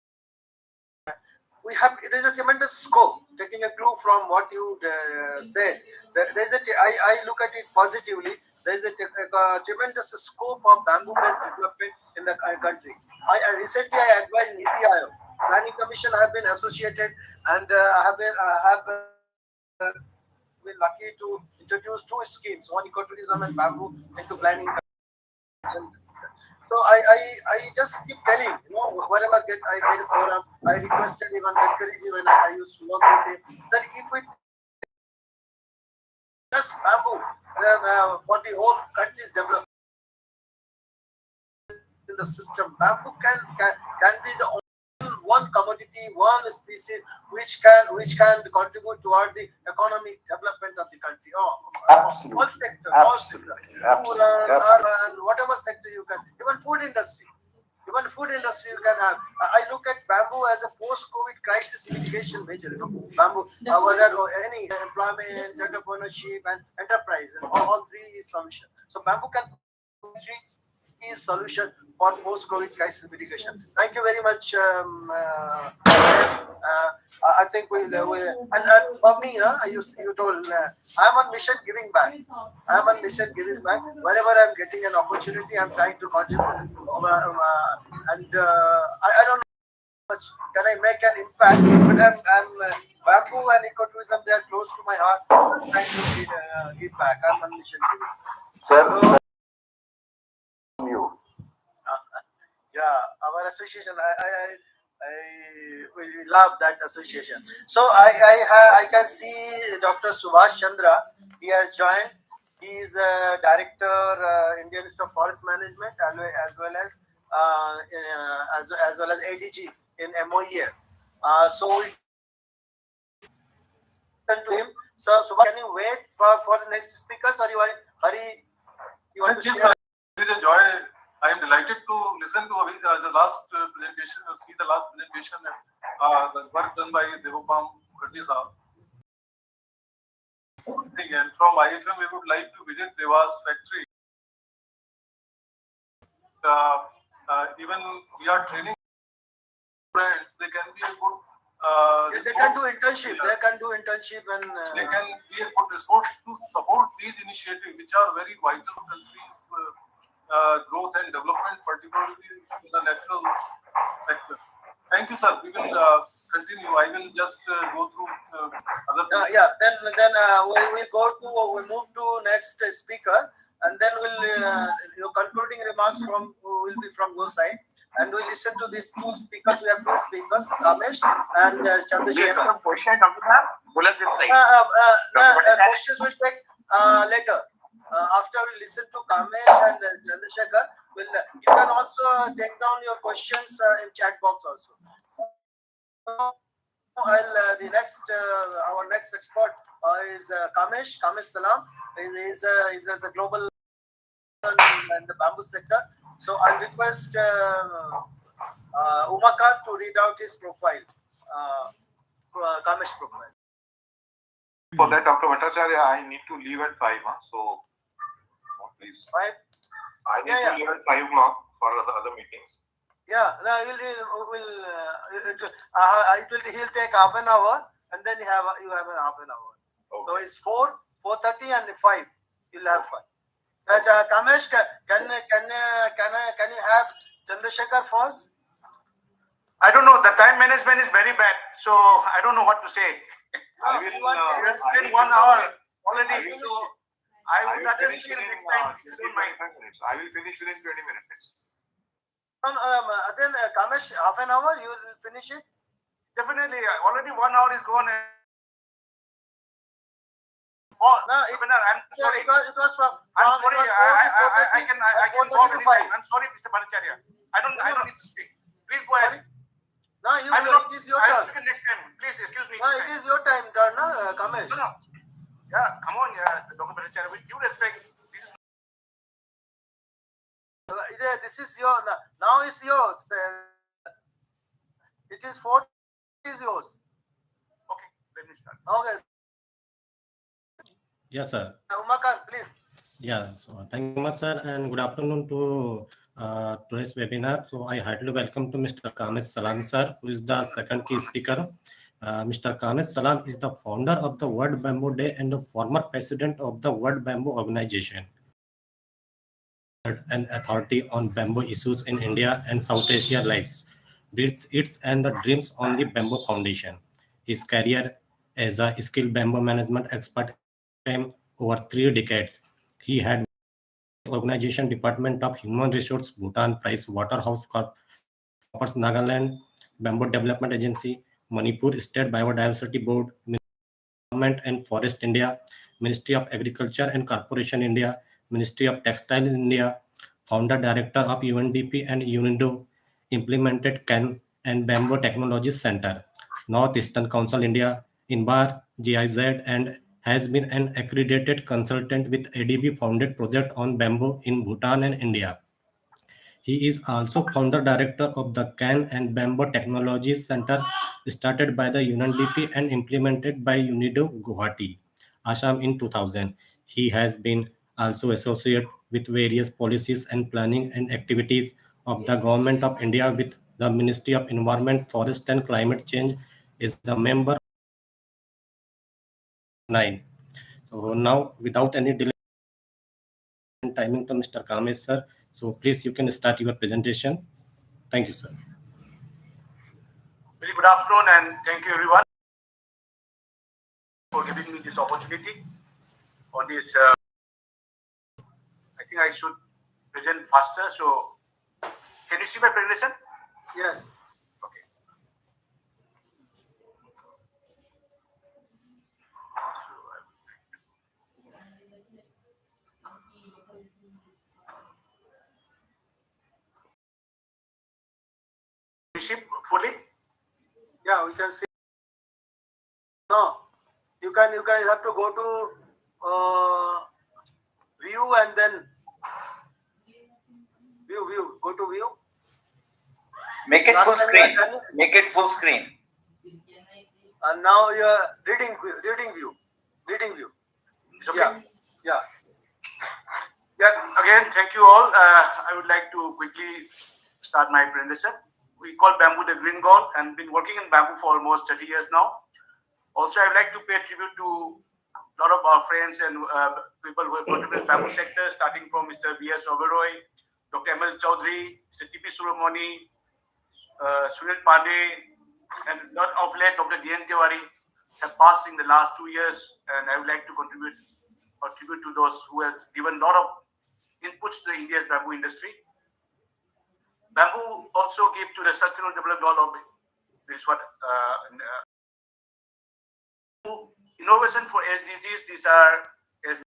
there's a tremendous scope. Taking a clue from what you said, I look at it positively. There's a tremendous scope of bamboo-based development in the country. I recently I advised Niti Aayog Planning Commission. I have been associated, and I have been lucky to introduce two schemes: one ecotourism and bamboo into planning. So I just keep telling, wherever I get a forum, I requested even Gadkariji when I used to work with him, that if we just bamboo for the whole country's development in the system, bamboo can be the one commodity, one species which can contribute toward the economic development of the country. Absolutely. All sector, Absolutely. urban, whatever sector you can, even food industry. Even food industry you can have. I look at bamboo as a post-COVID crisis mitigation measure. Bamboo, whether any employment, entrepreneurship, and enterprise, and all three is solution. So bamboo can be solution for post-COVID crisis mitigation. Thank you very much. I think and for me, you told I'm on mission giving back. I'm on mission giving back. Wherever I'm getting an opportunity, I'm trying to contribute. I don't know how much can I make an impact, but I'm bamboo and ecotourism, they are close to my heart. I'm trying to give back. I'm on mission giving. Sir, you. Yeah, our association, we love that association. So I can see Dr. Subhash Chandra. He has joined. He is a director, Indian Institute of Forest Management, as well as ADG in MOEF. So we turn to him. So Subhash, can you wait for the next speakers, or you want hurry? You want to share? It is a joy. I am delighted to listen to the last presentation, see the last presentation, the work done by Devopam Mukherjee sahab. And from IFM, we would like to visit Deva's factory. Even we are training friends, they can be a good They can do internship. They can do internship and they can be a good resource to support these initiatives, which are very vital to countries' growth and development, particularly in the natural sector. Thank you, sir. We will continue. I will just go through other. Then we'll move to next speaker, and then your concluding remarks will be from your side, and we'll listen to these two speakers. We have two speakers, Kamesh and Chandrasekhar. Questions will take later. After we listen to Kamesh and Chandrasekhar, you can also take down your questions in chat box also. Our next expert is Kamesh Salam. He is a global in the bamboo sector. So I'll request Umakant to read out his profile, Kamesh profile. For that, Dr. Bhattacharya, I need to leave at 5. So, please. 5? I need to leave at 5 o'clock for other meetings. Yeah, no, he'll take half an hour, and then you have a half an hour. Okay. So it's 4, 4:30, and 5. You'll have 5. Kamesh, can you have Chandrasekhar first? I don't know. The time management is very bad, so I don't know what to say. I will. You have spent 1 hour already, so I would rather see you next time. I will finish within 20 minutes. Then Kamesh, half an hour, you will finish it? Definitely. Already 1 hour is gone. I'm sorry. It was from. I'm sorry. I can go very fine. I'm sorry, Mr. Bhattacharya. I don't need to speak. Please go ahead. No, it is your I'll turn. speak next time. Please excuse me. No, it is your turn, Kamesh. No. Yeah, come on, Dr. Bhattacharya. With due respect, this is your now is yours. It is 4 is yours. Okay, let me start. Okay. Yes, sir. Umakant, please. Yeah, so thank you much, sir, and good afternoon to today's webinar. So I heartily welcome to Mr. Kamesh Salam, sir, who is the second key speaker. Mr. Kamesh Salam is the founder of the World Bamboo Day and the former president of the World Bamboo Organization, an authority on bamboo issues in India and South Asia lives, builds its and the dreams on the Bamboo Foundation. His career as a skilled bamboo management expert came over 3 decades. He had Organization Department of Human Resources, Bhutan, Price Waterhouse Coopers, Nagaland, Bamboo Development Agency, Manipur State Biodiversity Board, Government and Forest India, Ministry of Agriculture and Corporation India, Ministry of Textiles India, Founder Director of UNDP and UNIDO, implemented CAN and Bamboo Technologies Center, Northeastern Council India, INBAR, GIZ, and has been an accredited consultant with ADB founded project on bamboo in Bhutan and India. He is also founder director of the CAN and Bamboo Technologies Center started by the UNDP and implemented by UNIDO Guwahati, Assam in 2000. He has been also associated with various policies and planning and activities of the Government of India with the Ministry of Environment, Forest and Climate Change, is a member 9. So now without any delay and timing to Mr. Kamesh sir. So please you can start your presentation. Thank you, sir. Very good afternoon and thank you everyone for giving me this opportunity on this. I think I should present faster. So, can you see my presentation? Yes. Okay. Can you see fully? Yeah, we can see. No, you have to go to view and then view. Go to view. Make it Last full time screen. I done it. Make it full screen. And now you're reading view. It's okay. Yeah. Yeah, again, thank you all. I would like to quickly start my presentation. We call bamboo the green gold and been working in bamboo for almost 30 years now. Also, I would like to pay tribute to a lot of our friends and people who have contributed to the bamboo sector, starting from Mr. B.S. Oberoi, Dr. M.L. Chaudhary, Mr. T.P. Subramani, Sunil Pandey, and not of late, Dr. D.N. Tiwari have passed in the last 2 years, and I would like to contribute or tribute to those who have given a lot of inputs to India's bamboo industry. Bamboo also gave to the Sustainable Development Goal of this what innovation for SDGs. These are has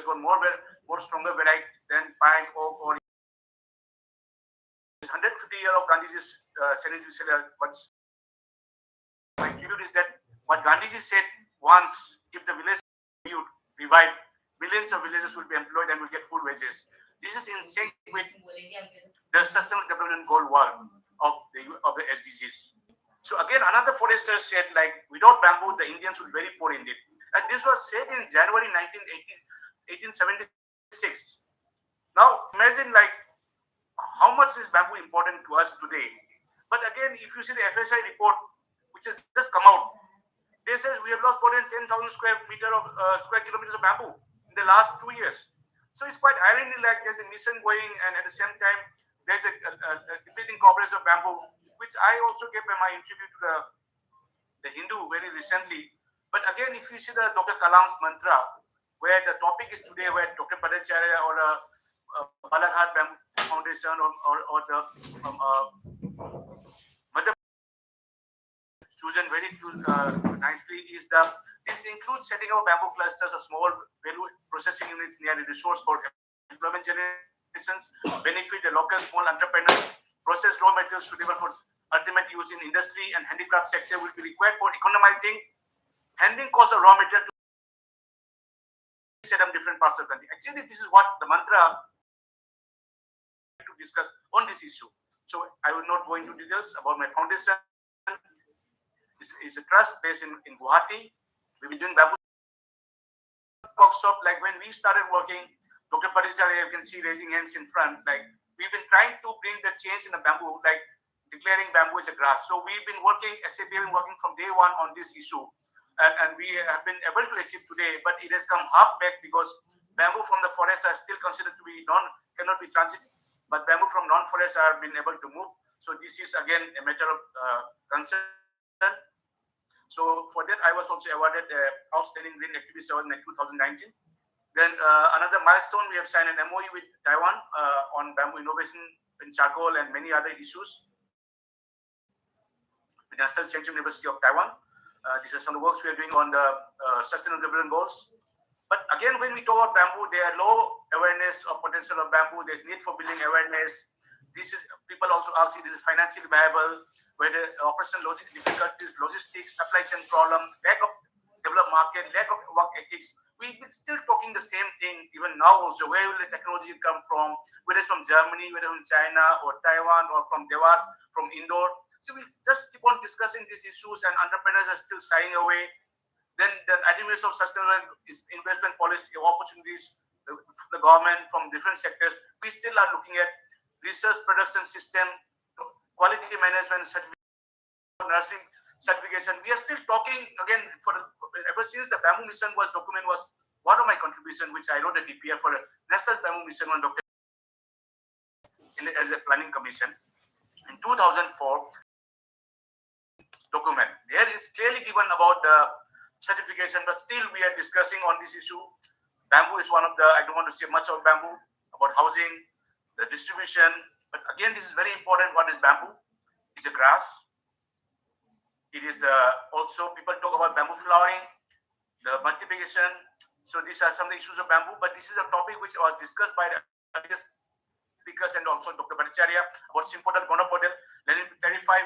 got more stronger variety than pine, oak, or 150 years of Gandhiji's sanity. My tribute is that what Gandhiji said once: if the village youth revive, millions of villagers will be employed and will get food wages. This is in sync with the Sustainable Development Goal world of the SDGs. So again, another forester said, like, without bamboo, the Indians would be very poor indeed. And this was said in January 1876. Now imagine, like, how much is bamboo important to us today? But again, if you see the FSI report, which has just come out, they says we have lost more than 10,000 square kilometers of bamboo in the last 2 years. So it's quite irony, like there's a mission going, and at the same time there's a depleting coverage of bamboo, which I also gave my interview to the Hindu very recently. But again, if you see the Dr. Kalam's mantra, where the topic is today, where Dr. Bhattacharya or Balaghat Bamboo Foundation or the Susan very nicely is this includes setting up bamboo clusters or small value processing units near the resource for employment generations, benefit the local small entrepreneurs, process raw materials suitable for ultimate use in industry and handicraft sector will be required for economizing handling cost of raw material to set up different parts of the country. Actually, this is what the mantra to discuss on this issue. So I will not go into details about my foundation. It's a trust based in Guwahati. We've been doing bamboo workshop, like when we started working, Dr. Bhattacharya, you can see raising hands in front, like we've been trying to bring the change in the bamboo, like declaring bamboo as a grass. So we've been working, SAP have been working from day one on this issue, and we have been able to achieve today, but it has come half back because bamboo from the forest are still considered to be cannot be transited, but bamboo from non-forest are been able to move. So this is again a matter of concern. So for that, I was also awarded Outstanding Green Activist Award in 2019. Then another milestone, we have signed an MOU with Taiwan on bamboo innovation in charcoal and many other issues. The National Chengchi University of Taiwan. These are some of the works we are doing on the Sustainable Development Goals. But again, when we talk about bamboo, there are low awareness of potential of bamboo. There's need for building awareness. This is people also ask if this is financially viable, whether operational difficulties, logistics, supply chain problem, lack of developed market, lack of work ethics. We're still talking the same thing even now also. Where will the technology come from? Whether it's from Germany, whether from China or Taiwan or from Dewas, from Indore. So we just keep on discussing these issues and entrepreneurs are still shying away. Then the attributes of sustainable investment policy opportunities, the government from different sectors, we still are looking at research production system, quality management, nursing certification. We are still talking again ever since the bamboo mission was one of my contribution, which I wrote a DPR for a national bamboo mission on Dr. as a planning commission in 2004 document. There is clearly given about the certification, but still we are discussing on this issue. Bamboo is one of the, I don't want to say much of bamboo, about housing, the distribution, but again, this is very important. What is bamboo? It's a grass. It is also people talk about bamboo flowering, the multiplication. So these are some of the issues of bamboo, but this is a topic which was discussed by the earlier speakers and also Dr. Bhattacharya about sympodal monopodal. Let me clarify.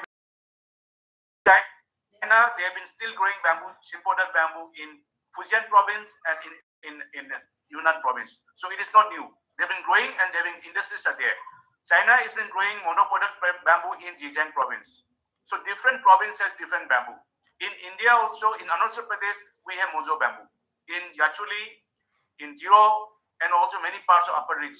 China, they have been still growing bamboo, sympodal bamboo in Fujian province and in Yunnan province. So it is not new. They've been growing and having industries are there. China has been growing monopodal bamboo in Zhejiang province. So different province has different bamboo. In India also, in Arunachal Pradesh, we have Mojo bamboo. In Yachuli, in Jiro, and also many parts of Upper Ridge.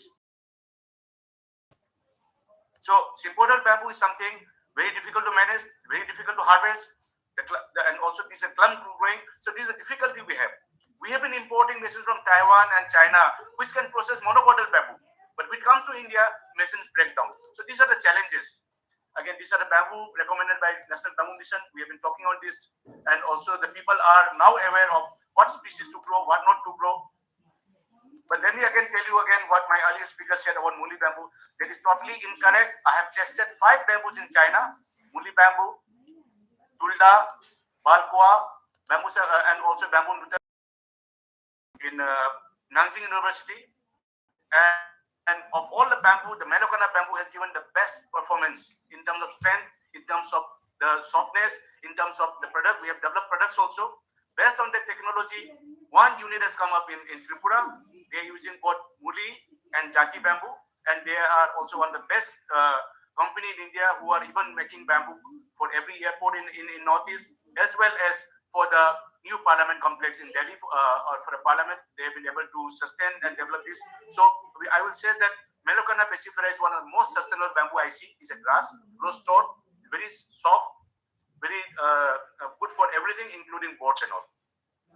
So sympodal bamboo is something very difficult to manage, very difficult to harvest, and also this is a clump growing. So this is a difficulty we have. We have been importing machines from Taiwan and China, which can process monopodal bamboo. But when it comes to India, machines break down. So these are the challenges. Again, these are the bamboo recommended by National Bamboo Mission. We have been talking on this, and also the people are now aware of what species to grow, what not to grow. But let me again tell you again what my earlier speaker said about Muli bamboo. That is totally incorrect. I have tested 5 bamboos in China: Muli bamboo, Tulda, Balkoa, bamboo, and also bamboo in Nanjing University. And of all the bamboo, the Melocana bamboo has given the best performance in terms of strength, in terms of the softness, in terms of the product. We have developed products also. Based on that technology, one unit has come up in Tripura. They are using both Muli and Jati bamboo, and they are also one of the best company in India who are even making bamboo for every airport in Northeast, as well as for the new parliament complex in Delhi, or for the parliament. They have been able to sustain and develop this. So I will say that Melocana pacifera is one of the most sustainable bamboo I see. It's a grass, grows tall, very soft, very good for everything, including boards and all.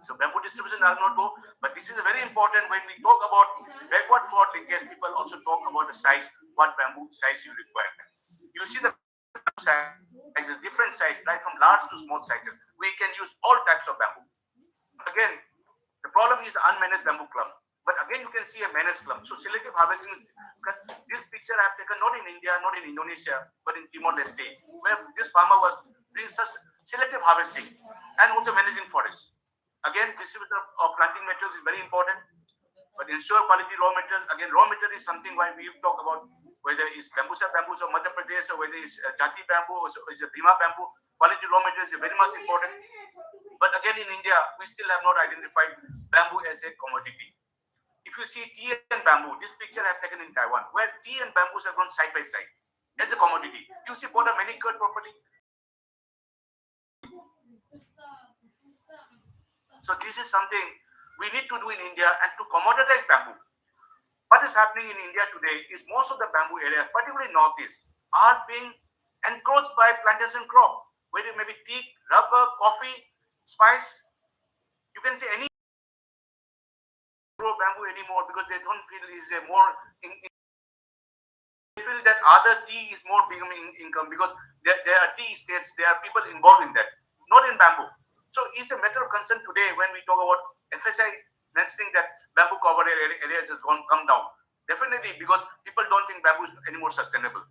So bamboo distribution I'll not go, but this is very important when we talk about backward forward linkage. People also talk about the size, what bamboo size you require. You see the sizes, different size, right from large to small sizes. We can use all types of bamboo. Again, the problem is the unmanaged bamboo clump. But again, you can see a managed clump. So selective harvesting, this picture I have taken not in India, not in Indonesia, but in Timor-Leste, where this farmer was doing such selective harvesting and also managing forests. Again, distribution of planting materials is very important, but ensure quality raw material. Again, raw material is something why we talk about whether it's bamboo of Madhya Pradesh or whether it's Jati bamboo or it's a Bhima bamboo. Quality raw material is very much important. But again, in India, we still have not identified bamboo as a commodity. If you see tea and bamboo, this picture I have taken in Taiwan, where tea and bamboos are grown side by side as a commodity. You see both are manicured properly. So this is something we need to do in India and to commoditize bamboo. What is happening in India today is most of the bamboo areas, particularly northeast, are being encroached by plantation crop, whether it may be tea, rubber, coffee, spice. You can say any grow bamboo anymore because they don't feel is a more they feel that other tea is more becoming income because there are tea estates, there are people involved in that, not in bamboo. So it's a matter of concern today when we talk about FSI mentioning that bamboo cover areas has come down. Definitely because people don't think bamboo is anymore sustainable.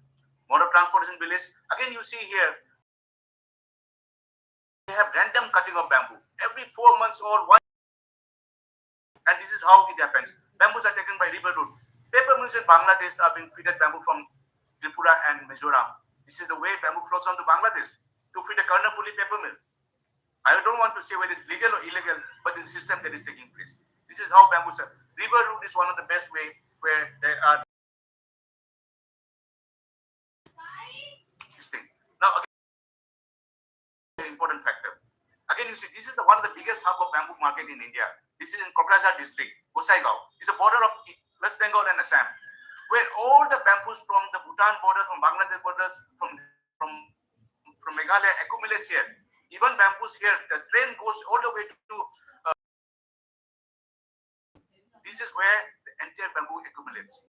Mode of transportation village, again you see here, they have random cutting of bamboo every 4 months or one, and this is how it happens. Bamboos are taken by river route. Paper mills in Bangladesh are being feeded bamboo from Tripura and Mizoram. This is the way bamboo flows on to Bangladesh to feed a Karnafuli paper mill. I don't want to say whether it's legal or illegal, but it's a system that is taking place. This is how bamboos are. River route is one of the best way where there are this thing. Now again, an important factor. Again, you see, this is one of the biggest hub of bamboo market in India. This is in Kokrajhar district, Gosaigao. It's a border of West Bengal and Assam, where all the bamboos from the Bhutan border, from Bangladesh borders, from Meghalaya accumulates here. Even bamboos here, the train goes all the way to. This is where the entire bamboo accumulates.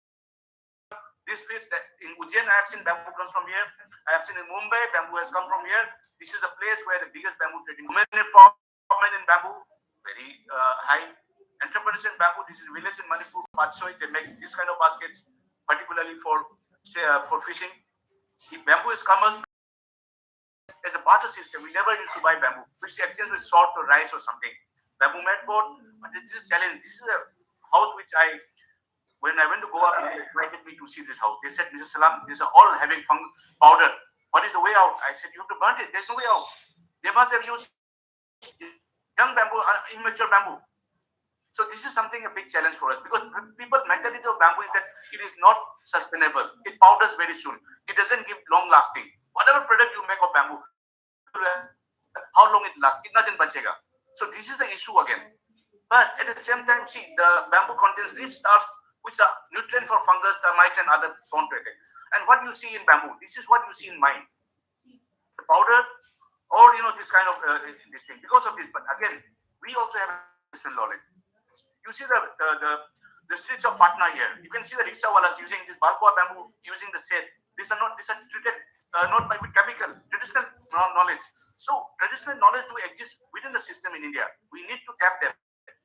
This fits that in Ujjain, I have seen bamboo comes from here. I have seen in Mumbai, bamboo has come from here. This is the place where the biggest bamboo trading. Women empowerment in bamboo, very high. Entrepreneurship in bamboo. This is village in Manipur, Patsoi. They make this kind of baskets, particularly for fishing. If bamboo is commerce, as a barter system, we never used to buy bamboo. We used to exchange with salt or rice or something. Bamboo mat board, but this is a challenge. This is a house which when I went to Goa, they invited me to see this house. They said, Mr. Salam, these are all having powder. What is the way out? I said, you have to burn it. There's no way out. They must have used young bamboo, immature bamboo. So this is something a big challenge for us because people's mentality of bamboo is that it is not sustainable. It powders very soon. It doesn't give long lasting. Whatever product you make of bamboo, how long it lasts, it nothing bachega. So this is the issue again. But at the same time, see, the bamboo contains rich starch, which are nutrient for fungus, termites, and other contracted. And what you see in bamboo, this is what you see in mine. The powder, or this kind of this thing. Because of this, but again, we also have traditional knowledge. You see the streets of Patna here. You can see the rickshawalas using this balpoa bamboo, using the set. These are treated not by chemical, traditional knowledge. So traditional knowledge to exist within the system in India. We need to tap them.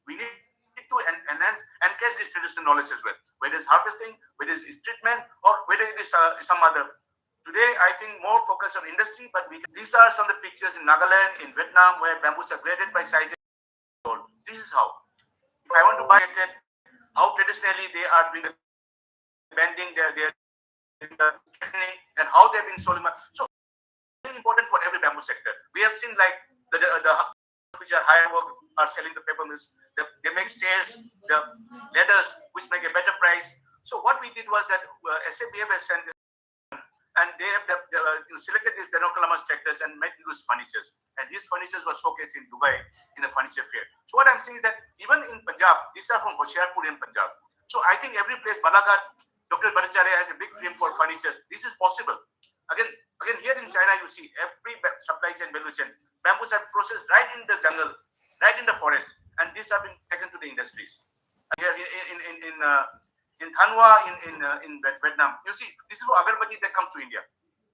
We need to enhance and catch this traditional knowledge as well. Whether it's harvesting, whether it's treatment, or whether it is some other. Today, I think more focus on industry, but these are some of the pictures in Nagaland, in Vietnam, where bamboos are graded by size. This is how. If I want to buy it, how traditionally they are doing the bending, their and how they're being sold. So, very important for every bamboo sector. We have seen like the which are higher work are selling the paper mills. They make chairs, the leathers, which make a better price. So what we did was that SABF has sent, and they have selected these Denokalamas tractors and made these furnitures. And these furnitures were showcased in Dubai in a furniture fair. So what I'm saying is that even in Punjab, these are from Hoshiarpur in Punjab. So I think every place, Balaghat, Dr. Bhattacharya has a big dream for furnitures. This is possible. Again, here in China, you see every supply chain, value chain, bamboos are processed right in the jungle, right in the forest, and these are being taken to the industries. Here in Thanwa, in Vietnam, you see, this is agarbatti that comes to India.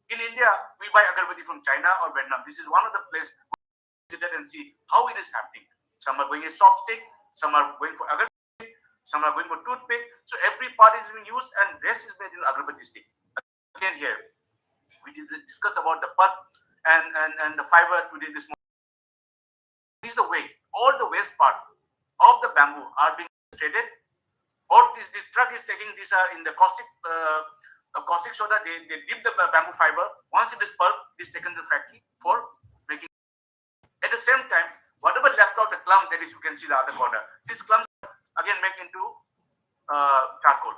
In India, we buy agarbatti from China or Vietnam. This is one of the places we visit and see how it is happening. Some are going a soft stick, some are going for agarbatti, some are going for toothpick. So every part is being used, and rest is made in agarbatti stick. Again, here we did discuss about the pulp and the fiber today this morning. This is the way all the waste part of the bamboo are being traded. Or this truck is taking, these are in the caustic soda, they dip the bamboo fiber. Once it is pulp, it is taken to the factory for making. At the same time, whatever left out the clump, that is, you can see the other corner, these clumps again make into charcoal.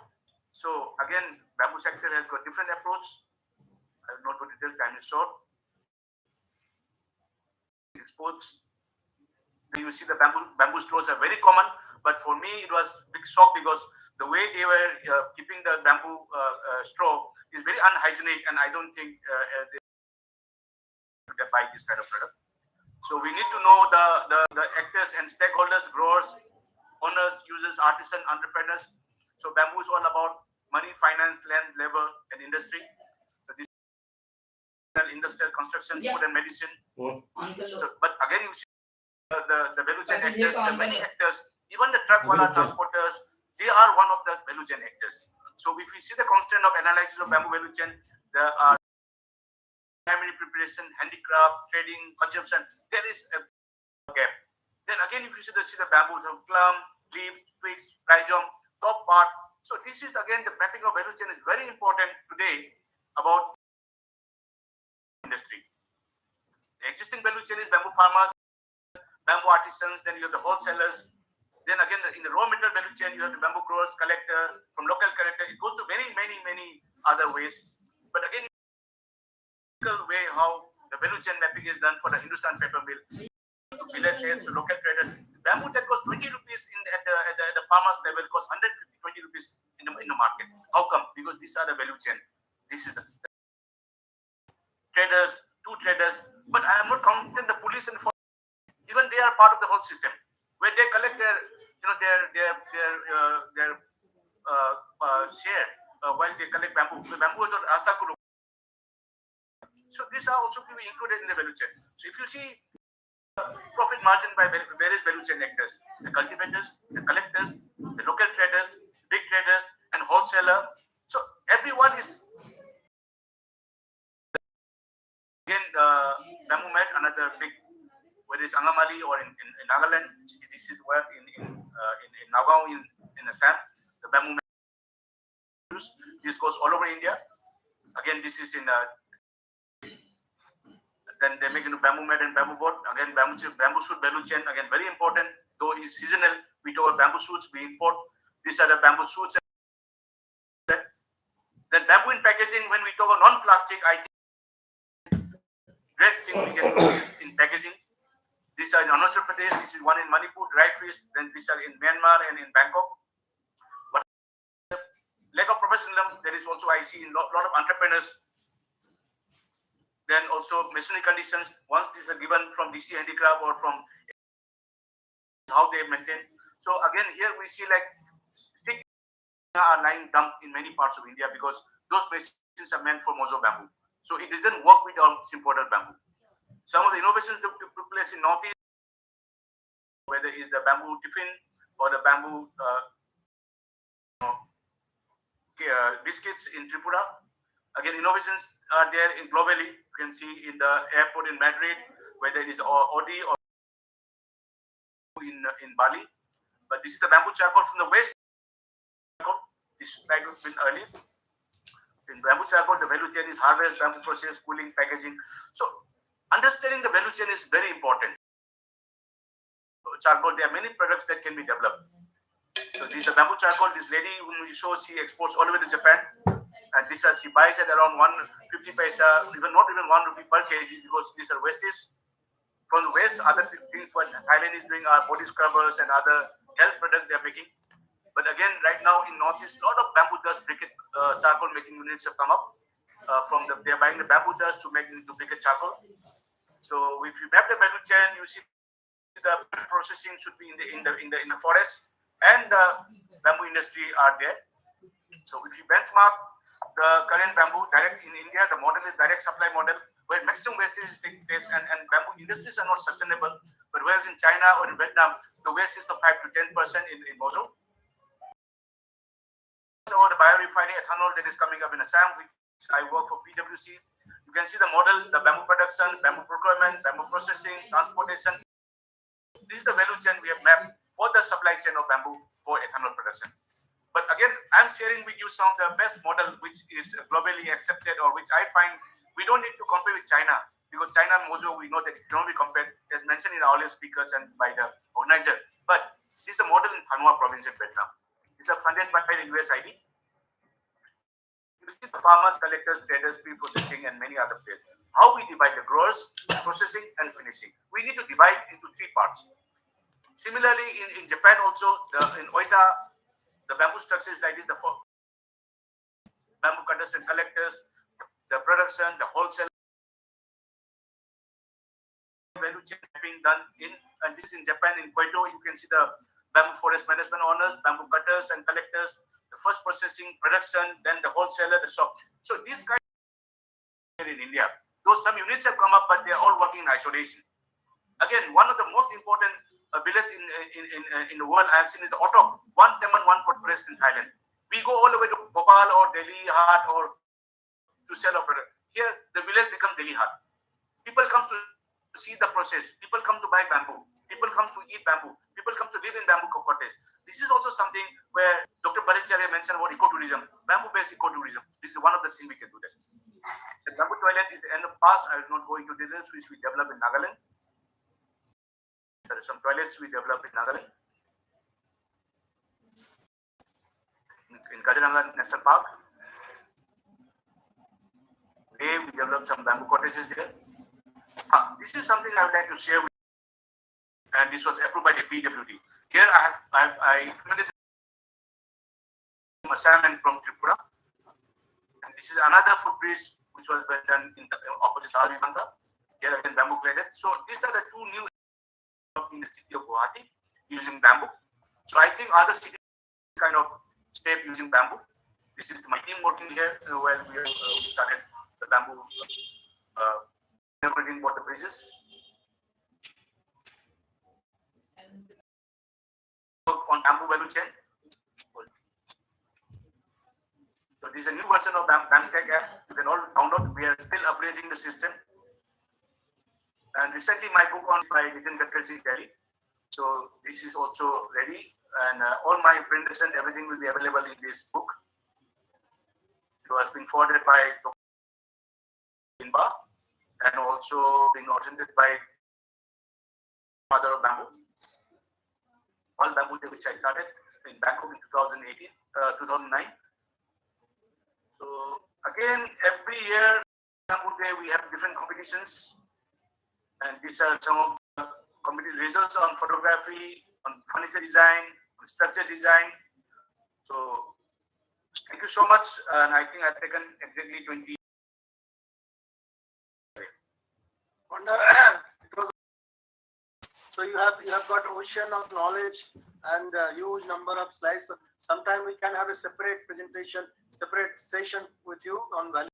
So again, bamboo sector has got different approach. I will not go to detail, time is short. Exports. You see the bamboo straws are very common, but for me it was big shock because the way they were keeping the bamboo straw is very unhygienic, and I don't think they buy this kind of product. So we need to know the actors and stakeholders, growers, owners, users, artisans, entrepreneurs. So bamboo is all about money, finance, land, labor, and industry. So this is industrial construction, food and medicine. So, but again, you see the value chain actors, the many actors, even the truck wala transporters, they are one of the value chain actors. So if we see the constant of analysis of bamboo value chain, the primary preparation, handicraft, trading, consumption, there is a gap. Then again, if you see the bamboo, the plum, leaves, twigs, rhizome, top part. So this is again the mapping of value chain is very important today about industry. The existing value chain is bamboo farmers, bamboo artisans, then you have the wholesalers. Then again, in the raw material value chain, you have the bamboo growers, collector, from local collector. It goes to many other ways. But again, way how the value chain mapping is done for the Hindustan paper mill, to village sales, to local trader. Bamboo that costs 20 rupees at the farmers level costs 150, 20 rupees in the market. How come? Because these are the value chain. This is the traders, two traders. But I am not counting the police and force. Even they are part of the whole system, where they collect their share while they collect bamboo. The bamboo is rasta ko. So these are also to be included in the value chain. So if you see profit margin by various value chain actors, the cultivators, the collectors, the local traders, big traders, and wholesaler. So everyone is again bamboo mat, another big, whether it's Angamali or in Nagaland. This is where in Nagaon in Assam, the bamboo mat use. This goes all over India. Again, this is in then they make into bamboo mat and bamboo boat. Again, bamboo suit value chain. Again, very important. Though it's seasonal, we talk about bamboo suits we import. These are the bamboo suits. Then bamboo in packaging. When we talk about non-plastic, I think great thing we can do is in packaging. These are in Arunachal Pradesh. This is one in Manipur, dry fish. Then these are in Myanmar and in Bangkok. But lack of professionalism, there is also I see in lot of entrepreneurs. Then also masonry conditions. Once these are given from DC Handicraft or from how they maintain. So again, here we see like six are lying dumped in many parts of India because those machines are meant for mojo bamboo. So it doesn't work with all imported bamboo. Some of the innovations that took place in Northeast, whether it's the bamboo tiffin or the bamboo biscuits in Tripura. Again, innovations are there in globally. You can see in the airport in Madrid, whether it is Audi or in Bali. But this is the bamboo charcoal from the west. This slide was been early. In bamboo charcoal, the value chain is harvest, bamboo process, cooling, packaging. So understanding the value chain is very important. Charcoal, there are many products that can be developed. So this is the bamboo charcoal. This lady whom you show, she exports all the way to Japan. And this she buys at around 150 paisa, not even 1 rupee per kg, because these are wastage. From the west, other things what Thailand is doing are body scrubbers and other health products they are making. But again, right now in Northeast, a lot of bamboo dust briquette charcoal making units have come up. They are buying the bamboo dust to make into briquette charcoal. So if you map the value chain, you see the processing should be in the forest, and the bamboo industry are there. So if you benchmark the current bamboo direct in India, the model is direct supply model where maximum wastage is taking place, and bamboo industries are not sustainable. But whereas in China or in Vietnam, the waste is the 5 to 10% in mojo. So the biorefining ethanol that is coming up in Assam, which I work for PwC. You can see the model, the bamboo production, bamboo procurement, bamboo processing, transportation. This is the value chain we have mapped for the supply chain of bamboo for ethanol production. But again, I'm sharing with you some of the best model which is globally accepted, or which I find we don't need to compare with China, because China and mojo, we know that it cannot be compared, as mentioned in our earlier speakers and by the organizer. But this is the model in Thanh Hoa province in Vietnam. It's funded by the USAID. You see the farmers, collectors, traders, pre-processing, and many other players. How we divide the growers, processing, and finishing. We need to divide into three parts. Similarly, in Japan also, in Oita, the bamboo structure is like this: the bamboo cutters and collectors, the production, the wholesale value chain being done in, and this is in Japan, in Kyoto. You can see the bamboo forest management owners, bamboo cutters and collectors, the first processing, production, then the wholesaler, the shop. So these guys in India, though some units have come up, but they are all working in isolation. Again, one of the most important villages in the world I have seen is the Auto, one Teman, one pot press in Thailand. We go all the way to Bhopal or Delhi Hat or to sell our product. Here, the village becomes Delhi Hat. People come to see the process. People come to buy bamboo. People come to eat bamboo. People come to live in bamboo cottage. This is also something where Dr. Bhattacharya mentioned about ecotourism, bamboo-based ecotourism. This is one of the things we can do that. The bamboo toilet is the end of past. I will not go into details, which we developed in Nagaland. There are some toilets we developed in Nagaland. In Kaziranga National Park, we developed some bamboo cottages there. This is something I would like to share with you, and this was approved by the PWD. Here I implemented assignment from Tripura, and this is another footbridge which was done in the opposite Arivanga. Here again bamboo plated. So these are the two new in the city of Guwahati using bamboo. So I think other cities kind of step using bamboo. This is my team working here while we started the bamboo everything about the bridges. Work on bamboo value chain. So this is a new version of BAMTech app. You can all download. We are still upgrading the system. And recently, my book on by Nitin Gadkari Delhi. So this is also ready, and all my printers and everything will be available in this book. It was being forwarded by Dr. Inba and also being authenticated by Father of Bamboo. All Bamboo Day, which I started in Bangkok in 2009. So again, every year Bamboo Day we have different competitions. And these are some of the competitive results on photography, on furniture design, on structure design. So thank you so much. And I think I've taken exactly 20. So you have got ocean of knowledge and a huge number of slides. So sometime we can have a separate presentation, separate session with you on value.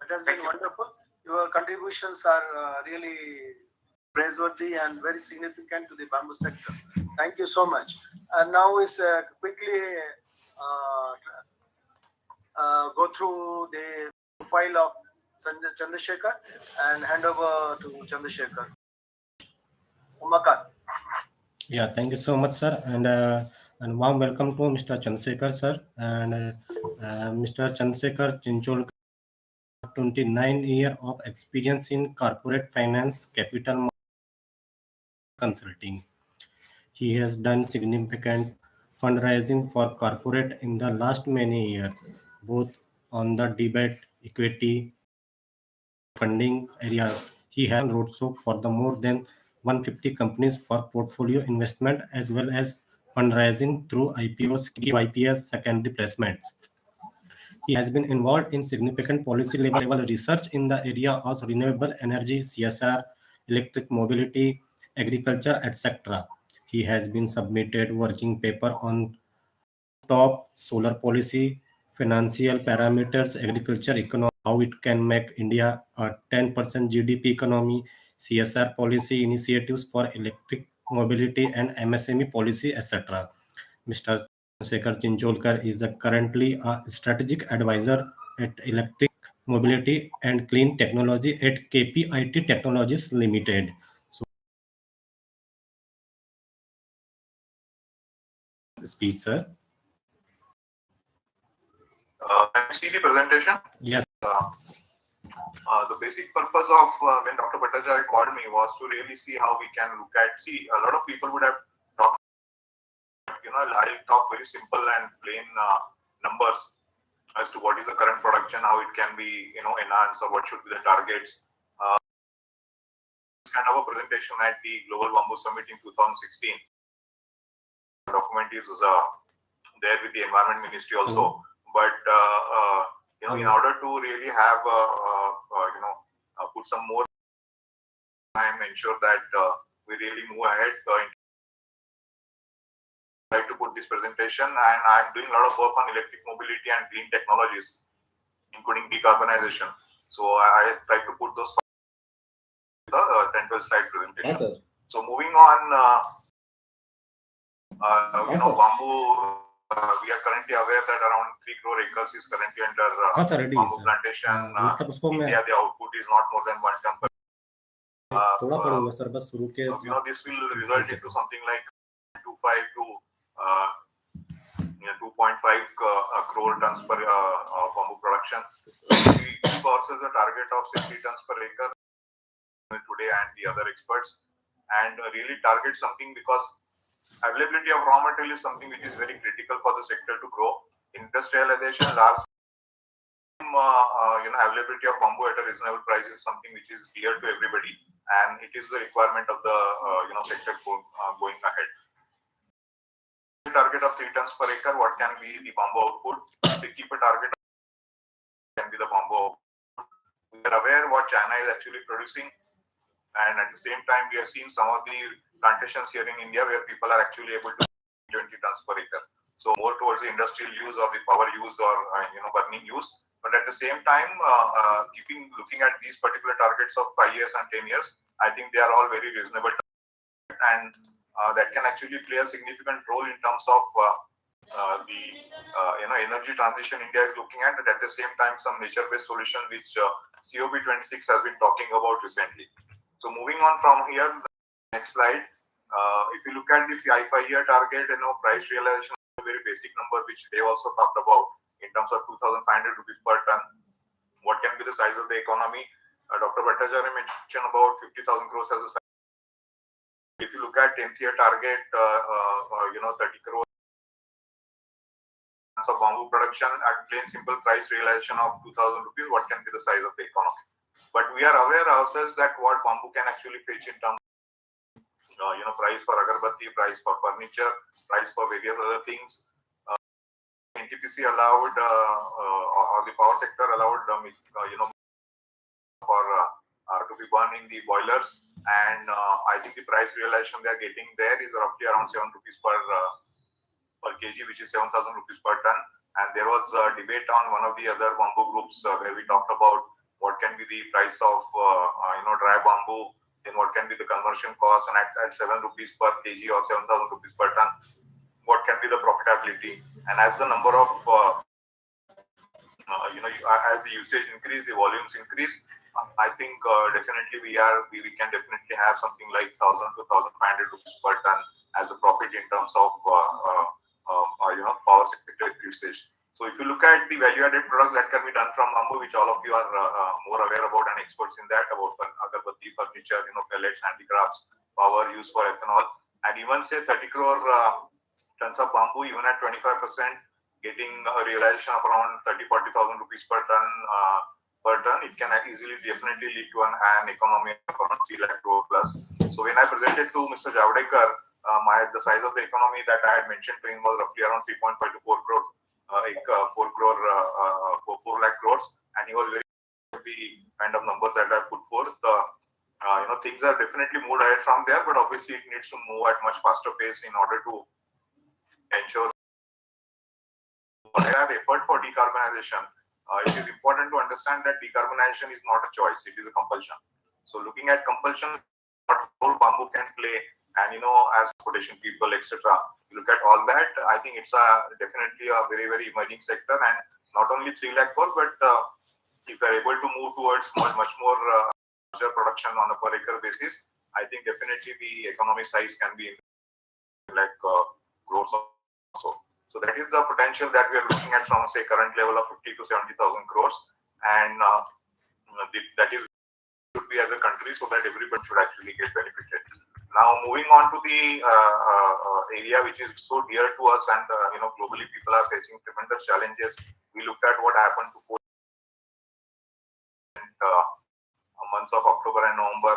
It has been wonderful. Your contributions are really praiseworthy and very significant to the bamboo sector. Thank you so much. And now is quickly go through the profile of Chandrasekhar and hand over to Chandrasekhar. Umakant. Yeah, thank you so much, sir, and warm welcome to Mr. Chandrasekhar, sir, and Mr. Chandrasekhar Chincholkar. 29 years of experience in corporate finance, capital consulting. He has done significant fundraising for corporate in the last many years, both on the debt, equity, funding areas. He has roadshow for the more than 150 companies for portfolio investment as well as fundraising through IPOs, IPS, secondary placements. He has been involved in significant policy level research in the area of renewable energy, CSR, electric mobility, agriculture, etc. He has been submitted working paper on top solar policy, financial parameters, agriculture economy, how it can make India a 10% GDP economy, CSR policy initiatives for electric mobility and MSME policy, etc. Mr. Shekhar Chincholkar is currently a strategic advisor at Electric Mobility and Clean Technology at KPIT Technologies Limited. So, speech, sir. See the presentation. Yes. The basic purpose of when Dr. Bhattacharya called me was to really see how we can look at. See, a lot of people would have talked. I'll talk very simple and plain numbers as to what is the current production, how it can be, enhanced, or what should be the targets. Kind of a presentation at the Global Bamboo Summit in 2016. document is there with the Environment Ministry also. But in order to really have put some more time, ensure that we really move ahead. I'd like to put this presentation, and I'm doing a lot of work on electric mobility and green technologies, including decarbonization. So I try to put those the 10-12 slide presentation. Yes, sir. So moving on, Yes, sir. bamboo. We are currently aware that around 3 crore acres is currently under Yes, sir, it is, bamboo sir. plantation. मतलब उसको मैं India, the output is not more than 1 ton per. थोड़ा पढ़ूंगा sir बस शुरू के This will result into something like 2.5 to 2.5 crore tons per bamboo production. We keep ourselves a target of 60 tons per acre today, and the other experts, and really target something, because availability of raw material is something which is very critical for the sector to grow. Industrialization, large availability of bamboo at a reasonable price is something which is dear to everybody, and it is the requirement of the sector going ahead. Target of 3 tons per acre. What can be the bamboo output? They keep a target can be the bamboo output. We are aware what China is actually producing, and at the same time we have seen some of the plantations here in India where people are actually able to 20 tons per acre. So more towards the industrial use or the power use or burning use. But at the same time, looking at these particular targets of 5 years and 10 years, I think they are all very reasonable, and that can actually play a significant role in terms of the energy transition India is looking at. But at the same time, some nature-based solution which COP26 has been talking about recently. So moving on from here, next slide. If you look at the 5-year target, price realization is a very basic number which they also talked about in terms of 2,500 rupees per ton. What can be the size of the economy? Dr. Bhattacharya mentioned about 50,000 crores as a size. If you look at 10th year target, 30 crores of bamboo production at plain simple price realization of 2,000 rupees, what can be the size of the economy? But we are aware ourselves that what bamboo can actually fetch in terms of price for agarbatti, price for furniture, price for various other things. NTPC allowed or the power sector allowed for to be burned in the boilers, and I think the price realization they are getting there is roughly around 7 rupees per kg, which is 7,000 rupees per ton. And there was a debate on one of the other bamboo groups where we talked about what can be the price of dry bamboo, then what can be the conversion cost, and at 7 rupees per kg or 7,000 rupees per ton, what can be the profitability. And as the number of as the usage increase, the volumes increase, I think definitely we can definitely have something like 1,000 to 1,500 rupees per ton as a profit in terms of power sector usage. So if you look at the value-added products that can be done from bamboo, which all of you are more aware about and experts in that, about agarbatti, furniture, pellets, handicrafts, power used for ethanol, and even say 30 crore tons of bamboo, even at 25%, getting a realization of around 30,000-40,000 rupees per ton, it can easily definitely lead to an economy of around 3 lakh crore plus. So when I presented to Mr. Javadekar, the size of the economy that I had mentioned to him was roughly around 3.5 to 4 crore, 4 lakh crores, and he was very happy kind of numbers that I put forth. Things are definitely moved ahead from there, but obviously it needs to move at much faster pace in order to ensure effort for decarbonization. It is important to understand that decarbonization is not a choice; it is a compulsion. So, looking at compulsion, what role bamboo can play, and as transportation people, etc. Look at all that. I think it's definitely a very, very emerging sector, and not only 3 lakh crore, but if we are able to move towards much more larger production on a per acre basis, I think definitely the economic size can be like crores also. So that is the potential that we are looking at from, say, current level of 50 to 70,000 crores, and that is should be as a country, so that everybody should actually get benefited. Now, moving on to the area which is so dear to us, and globally people are facing tremendous challenges. We looked at what happened to months of October and November.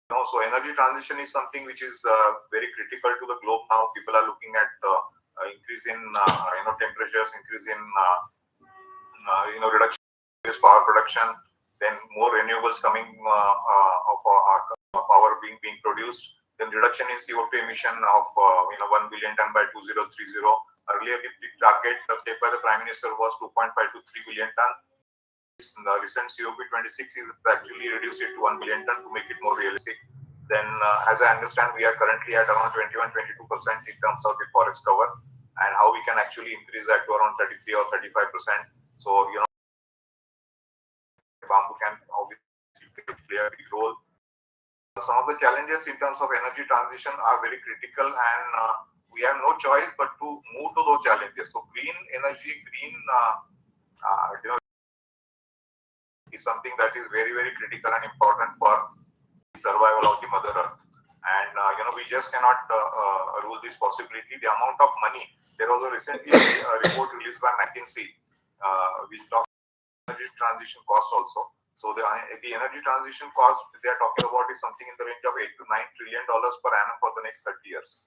So energy transition is something which is very critical to the globe now. People are looking at increase in temperatures, increase in reduction in power production, then more renewables coming of power being produced, then reduction in CO2 emission of 1 billion ton by 2030. Earlier, the target set by the Prime Minister was 2.5 to 3 billion ton. The recent COP26 is actually reduced it to 1 billion ton to make it more realistic. Then, as I understand, we are currently at around 21-22% in terms of the forest cover, and how we can actually increase that to around 33 or 35%. So, bamboo can obviously play a big role. Some of the challenges in terms of energy transition are very critical, and we have no choice but to move to those challenges. So, green energy, green is something that is very, very critical and important for the survival of the Mother Earth. And we just cannot rule this possibility. The amount of money, there was a recently report released by McKinsey, which talks about energy transition cost also. So the energy transition cost they are talking about is something in the range of $8 to $9 trillion per annum for the next 30 years.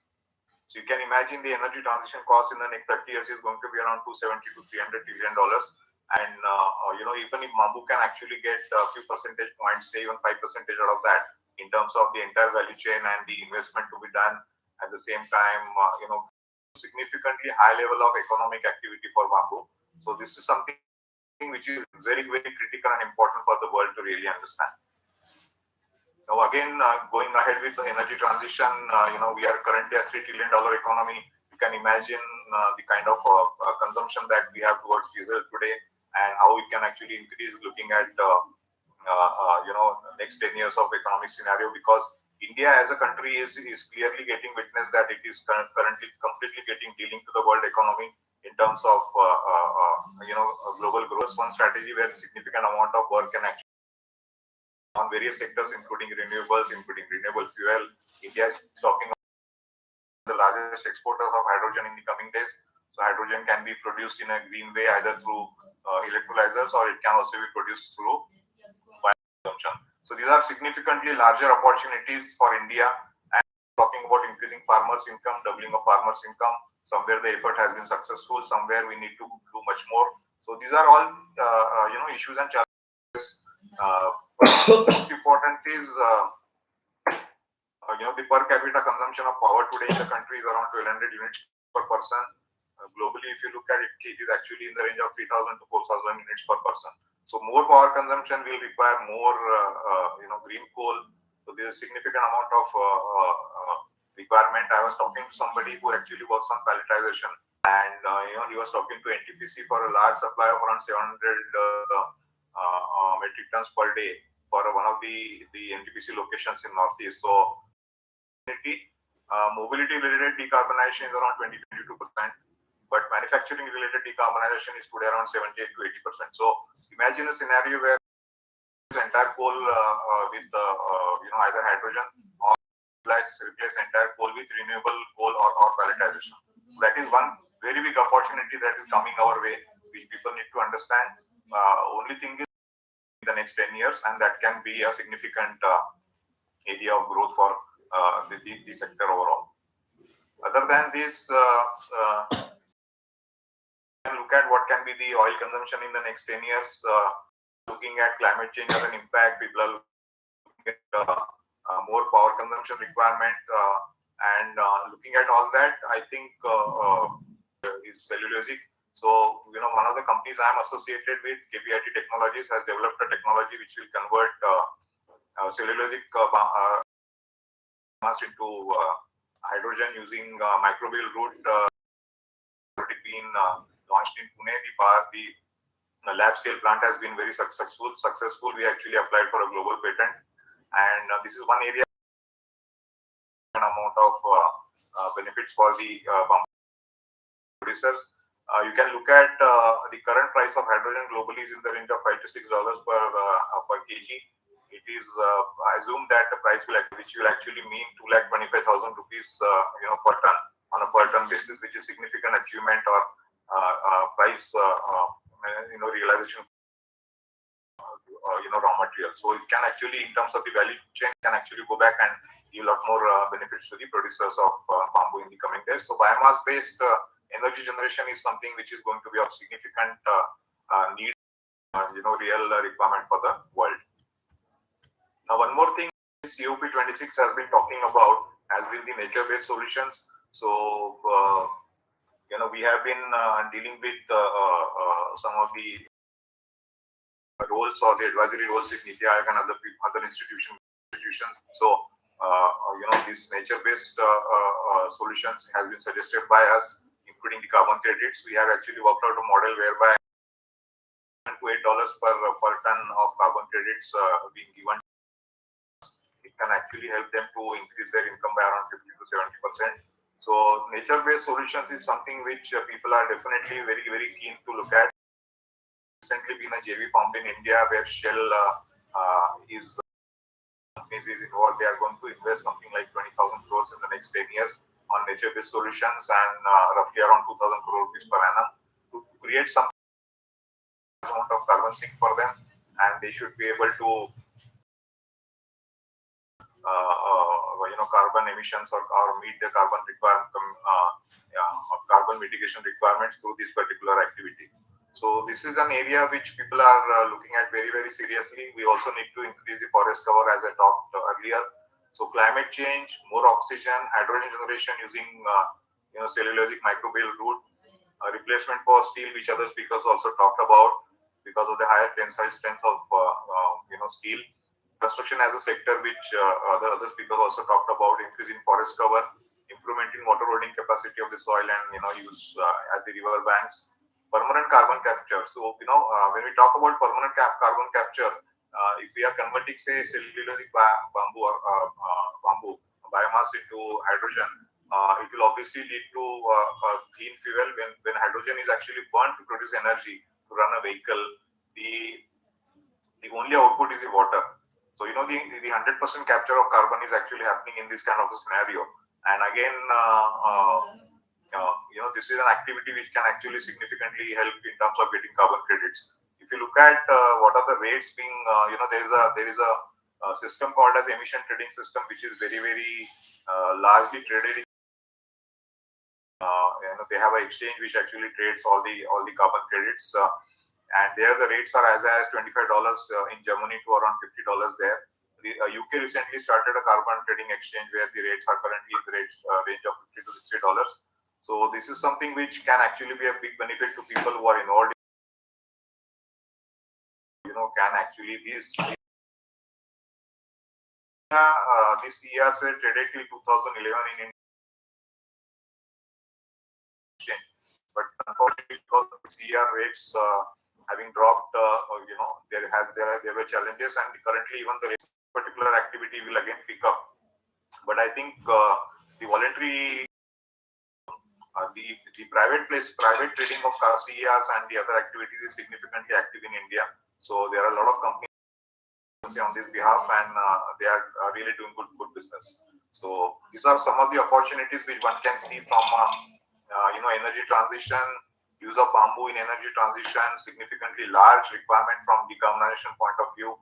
So you can imagine the energy transition cost in the next 30 years is going to be around $270 to $300 trillion. And even if bamboo can actually get a few percentage points, say even 5% out of that, in terms of the entire value chain and the investment to be done, at the same time, significantly high level of economic activity for bamboo. So this is something which is very, very critical and important for the world to really understand. Now, again, going ahead with the energy transition, we are currently a $3 trillion economy. You can imagine the kind of consumption that we have towards diesel today, and how it can actually increase looking at next 10 years of economic scenario, because India as a country is clearly getting witness that it is currently completely getting dealing to the world economy in terms of global growth. One strategy where significant amount of work can actually on various sectors, including renewables, including renewable fuel. India is talking about the largest exporters of hydrogen in the coming days. So hydrogen can be produced in a green way, either through electrolyzers, or it can also be produced through bioconsumption. So these are significantly larger opportunities for India. And talking about increasing farmers' income, doubling of farmers' income. Somewhere the effort has been successful. Somewhere we need to do much more. So these are all issues and challenges. Most important is the per capita consumption of power today in the country is around 1200 units per person. Globally, if you look at it, it is actually in the range of 3,000 to 4,000 units per person. So more power consumption will require more green coal. So there is a significant amount of requirement. I was talking to somebody who actually works on pelletization, and he was talking to NTPC for a large supply of around 700 metric tons per day for one of the NTPC locations in Northeast. So mobility related decarbonization is around 20-22%, but manufacturing related decarbonization is today around 78 to 80%. So imagine a scenario where this entire coal with either hydrogen or replace entire coal with renewable coal or pelletization. That is one very big opportunity that is coming our way, which people need to understand. Only thing is in the next 10 years, and that can be a significant area of growth for the sector overall. Other than this, look at what can be the oil consumption in the next 10 years. Looking at climate change as an impact, people are looking at more power consumption requirement, and looking at all that, I think is cellulosic. So, one of the companies I am associated with, KPIT Technologies, has developed a technology which will convert cellulosic mass into hydrogen using microbial route. Already been launched in Pune. The lab scale plant has been very successful. We actually applied for a global patent, and this is one area amount of benefits for the producers. You can look at the current price of hydrogen globally is in the range of $5 to $6 per kg. It is assumed that the price which will actually mean 2,25,000 rupees per ton on a per ton basis, which is significant achievement or price realization raw material. So it can actually, in terms of the value chain, can actually go back and give a lot more benefits to the producers of bamboo in the coming days. So biomass-based energy generation is something which is going to be of significant need, real requirement for the world. Now, one more thing COP26 has been talking about has been the nature-based solutions. So, we have been dealing with some of the roles or the advisory roles with NITI Aayog and other institutions. So, these nature-based solutions has been suggested by us, including the carbon credits. We have actually worked out a model whereby $8 per ton of carbon credits being given. It can actually help them to increase their income by around 50 to 70%. So nature-based solutions is something which people are definitely very, very keen to look at. Recently been a JV formed in India where Shell is involved. They are going to invest something like 20,000 crores in the next 10 years on nature-based solutions and roughly around 2,000 crore rupees per annum to create some amount of carbon sink for them, and they should be able to carbon emissions or meet the carbon carbon mitigation requirements through this particular activity. So this is an area which people are looking at very, very seriously. We also need to increase the forest cover, as I talked earlier. So climate change, more oxygen, hydrogen generation using cellulosic microbial route, replacement for steel, which other speakers also talked about because of the higher tensile strength of steel. Construction as a sector, which other speakers also talked about, increasing forest cover, improvement in water holding capacity of the soil and use at the river banks, permanent carbon capture. So when we talk about permanent carbon capture, if we are converting, say, cellulosic bamboo or bamboo biomass into hydrogen, it will obviously lead to clean fuel. When hydrogen is actually burned to produce energy to run a vehicle, the only output is the water. So, the 100% capture of carbon is actually happening in this kind of a scenario. And again, this is an activity which can actually significantly help in terms of getting carbon credits. If you look at what are the rates being, there is a system called as emission trading system, which is very, very largely traded in. They have an exchange which actually trades all the carbon credits. And there the rates are as high as $25 in Germany to around $50 there. The UK recently started a carbon trading exchange where the rates are currently in the range of $50 to $60. So this is something which can actually be a big benefit to people who are involved. Can actually this years were traded till 2011 in India. But unfortunately, because of CER rates having dropped, there were challenges, and currently even the particular activity will again pick up. But I think the voluntary, the private trading of CERs and the other activities is significantly active in India. So there are a lot of companies on this behalf, and they are really doing good business. So these are some of the opportunities which one can see from energy transition. Use of bamboo in energy transition, significantly large requirement from decarbonization point of view,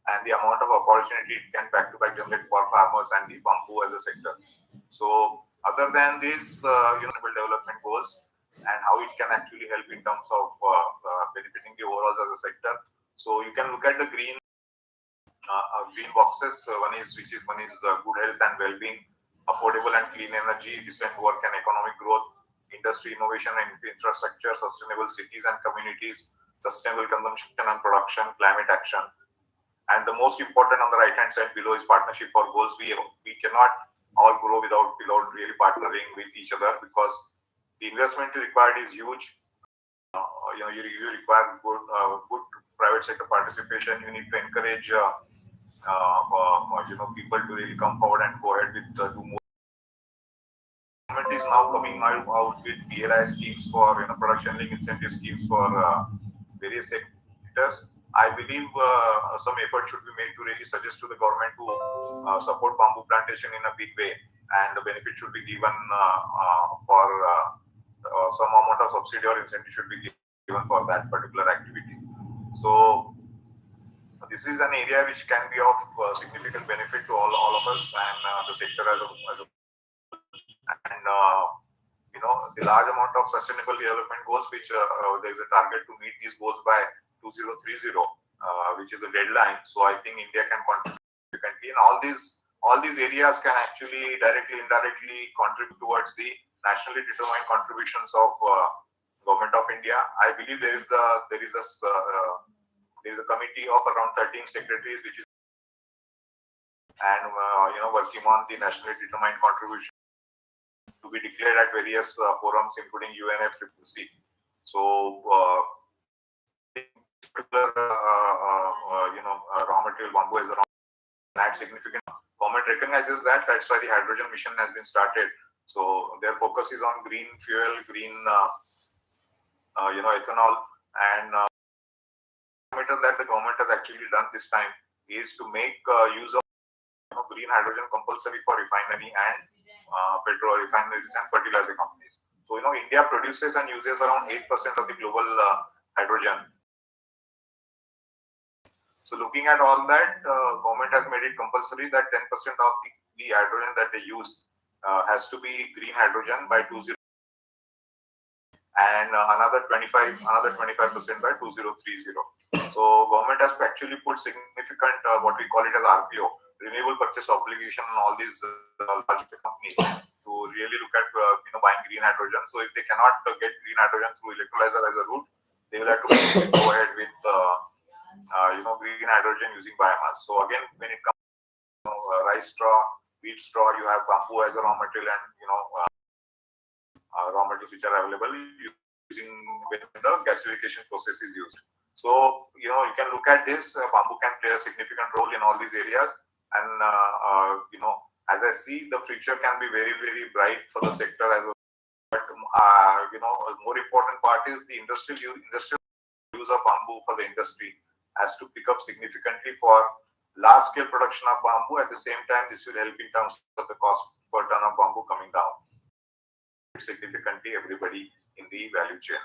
and the amount of opportunity it can back-to-back generate for farmers and the bamboo as a sector. So other than this, sustainable development goals and how it can actually help in terms of benefiting the overall as a sector. So you can look at the green boxes. One is good health and well-being, affordable and clean energy, decent work and economic growth, industry innovation and infrastructure, sustainable cities and communities, sustainable consumption and production, climate action. And the most important on the right-hand side below is partnership for goals. We cannot all grow without really partnering with each other, because the investment required is huge. You require good private sector participation. You need to encourage people to really come forward and go ahead with do more. Government is now coming out with PLI schemes for production link incentive schemes for various sectors. I believe some effort should be made to really suggest to the government to support bamboo plantation in a big way, and the benefit should be given for some amount of subsidy or incentive should be given for that particular activity. So the this is an area which can be of significant benefit to all of us and the sector as a and you know, the large amount of sustainable development goals, which there is a target to meet these goals by 2030, which is a deadline. So I think India can contribute significantly, and all these areas can actually directly, indirectly contribute towards the nationally determined contributions of Government of India. I believe there is a committee of around 13 secretaries, which is and you know, working on the nationally determined contribution to be declared at various forums, including UNFCCC. So, raw material bamboo is around that significant. Government recognizes that. That's why the hydrogen mission has been started. So their focus is on green fuel, green, ethanol, and that the government has actually done this time is to make use of green hydrogen compulsory for refinery and petrol refineries and fertilizer companies. So, you know, India produces and uses around 8% of the global hydrogen. So looking at all that, government has made it compulsory that 10% of the hydrogen that they use has to be green hydrogen by 2030, and another 25% by 2030. So government has actually put significant what we call it as RPO, renewable purchase obligation, on all these large companies to really look at buying green hydrogen. So if they cannot get green hydrogen through electrolyzer as a route, they will have to go ahead with green hydrogen using biomass. So again, when it comes to rice straw, wheat straw, you have bamboo as a raw material, and raw materials which are available using when the gasification process is used. So you can look at this. Bamboo can play a significant role in all these areas, and as I see, the future can be very, very bright for the sector as well. But a more important part is the industrial use of bamboo for the industry has to pick up significantly for large scale production of bamboo. At the same time, this will help in terms of the cost per ton of bamboo coming down significantly everybody in the value chain.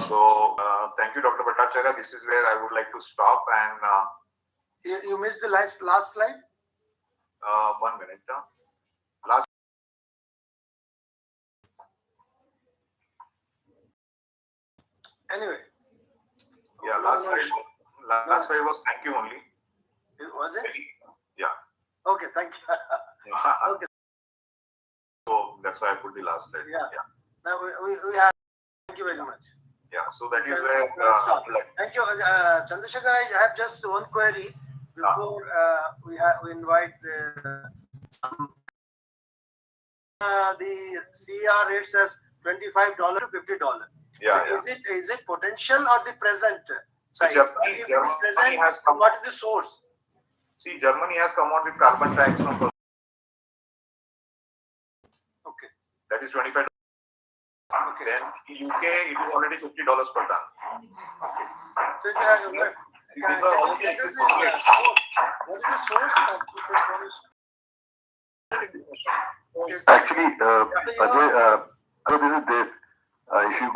So thank you, Dr. Bhattacharya. This is where I would like to stop. And you missed the last slide. 1 minute. Last. Anyway. Yeah, last slide was thank you only. Was it? Yeah. Okay, thank you. Okay. So that's why I put the last slide. Yeah. Now we have. Thank you very much. Yeah. So that is where. Thank you, Chandrasekhar. I have just one query before we invite the CR rates as $25 to $50. Yeah, so is it potential or the present? So Germany has come. What is the source? See, Germany has come out with carbon tax from. Okay. That is $25. Okay. Then in UK it is already $50 per ton. Okay. So it's what is the source of this information? Actually, Ajay, this is Dev. If you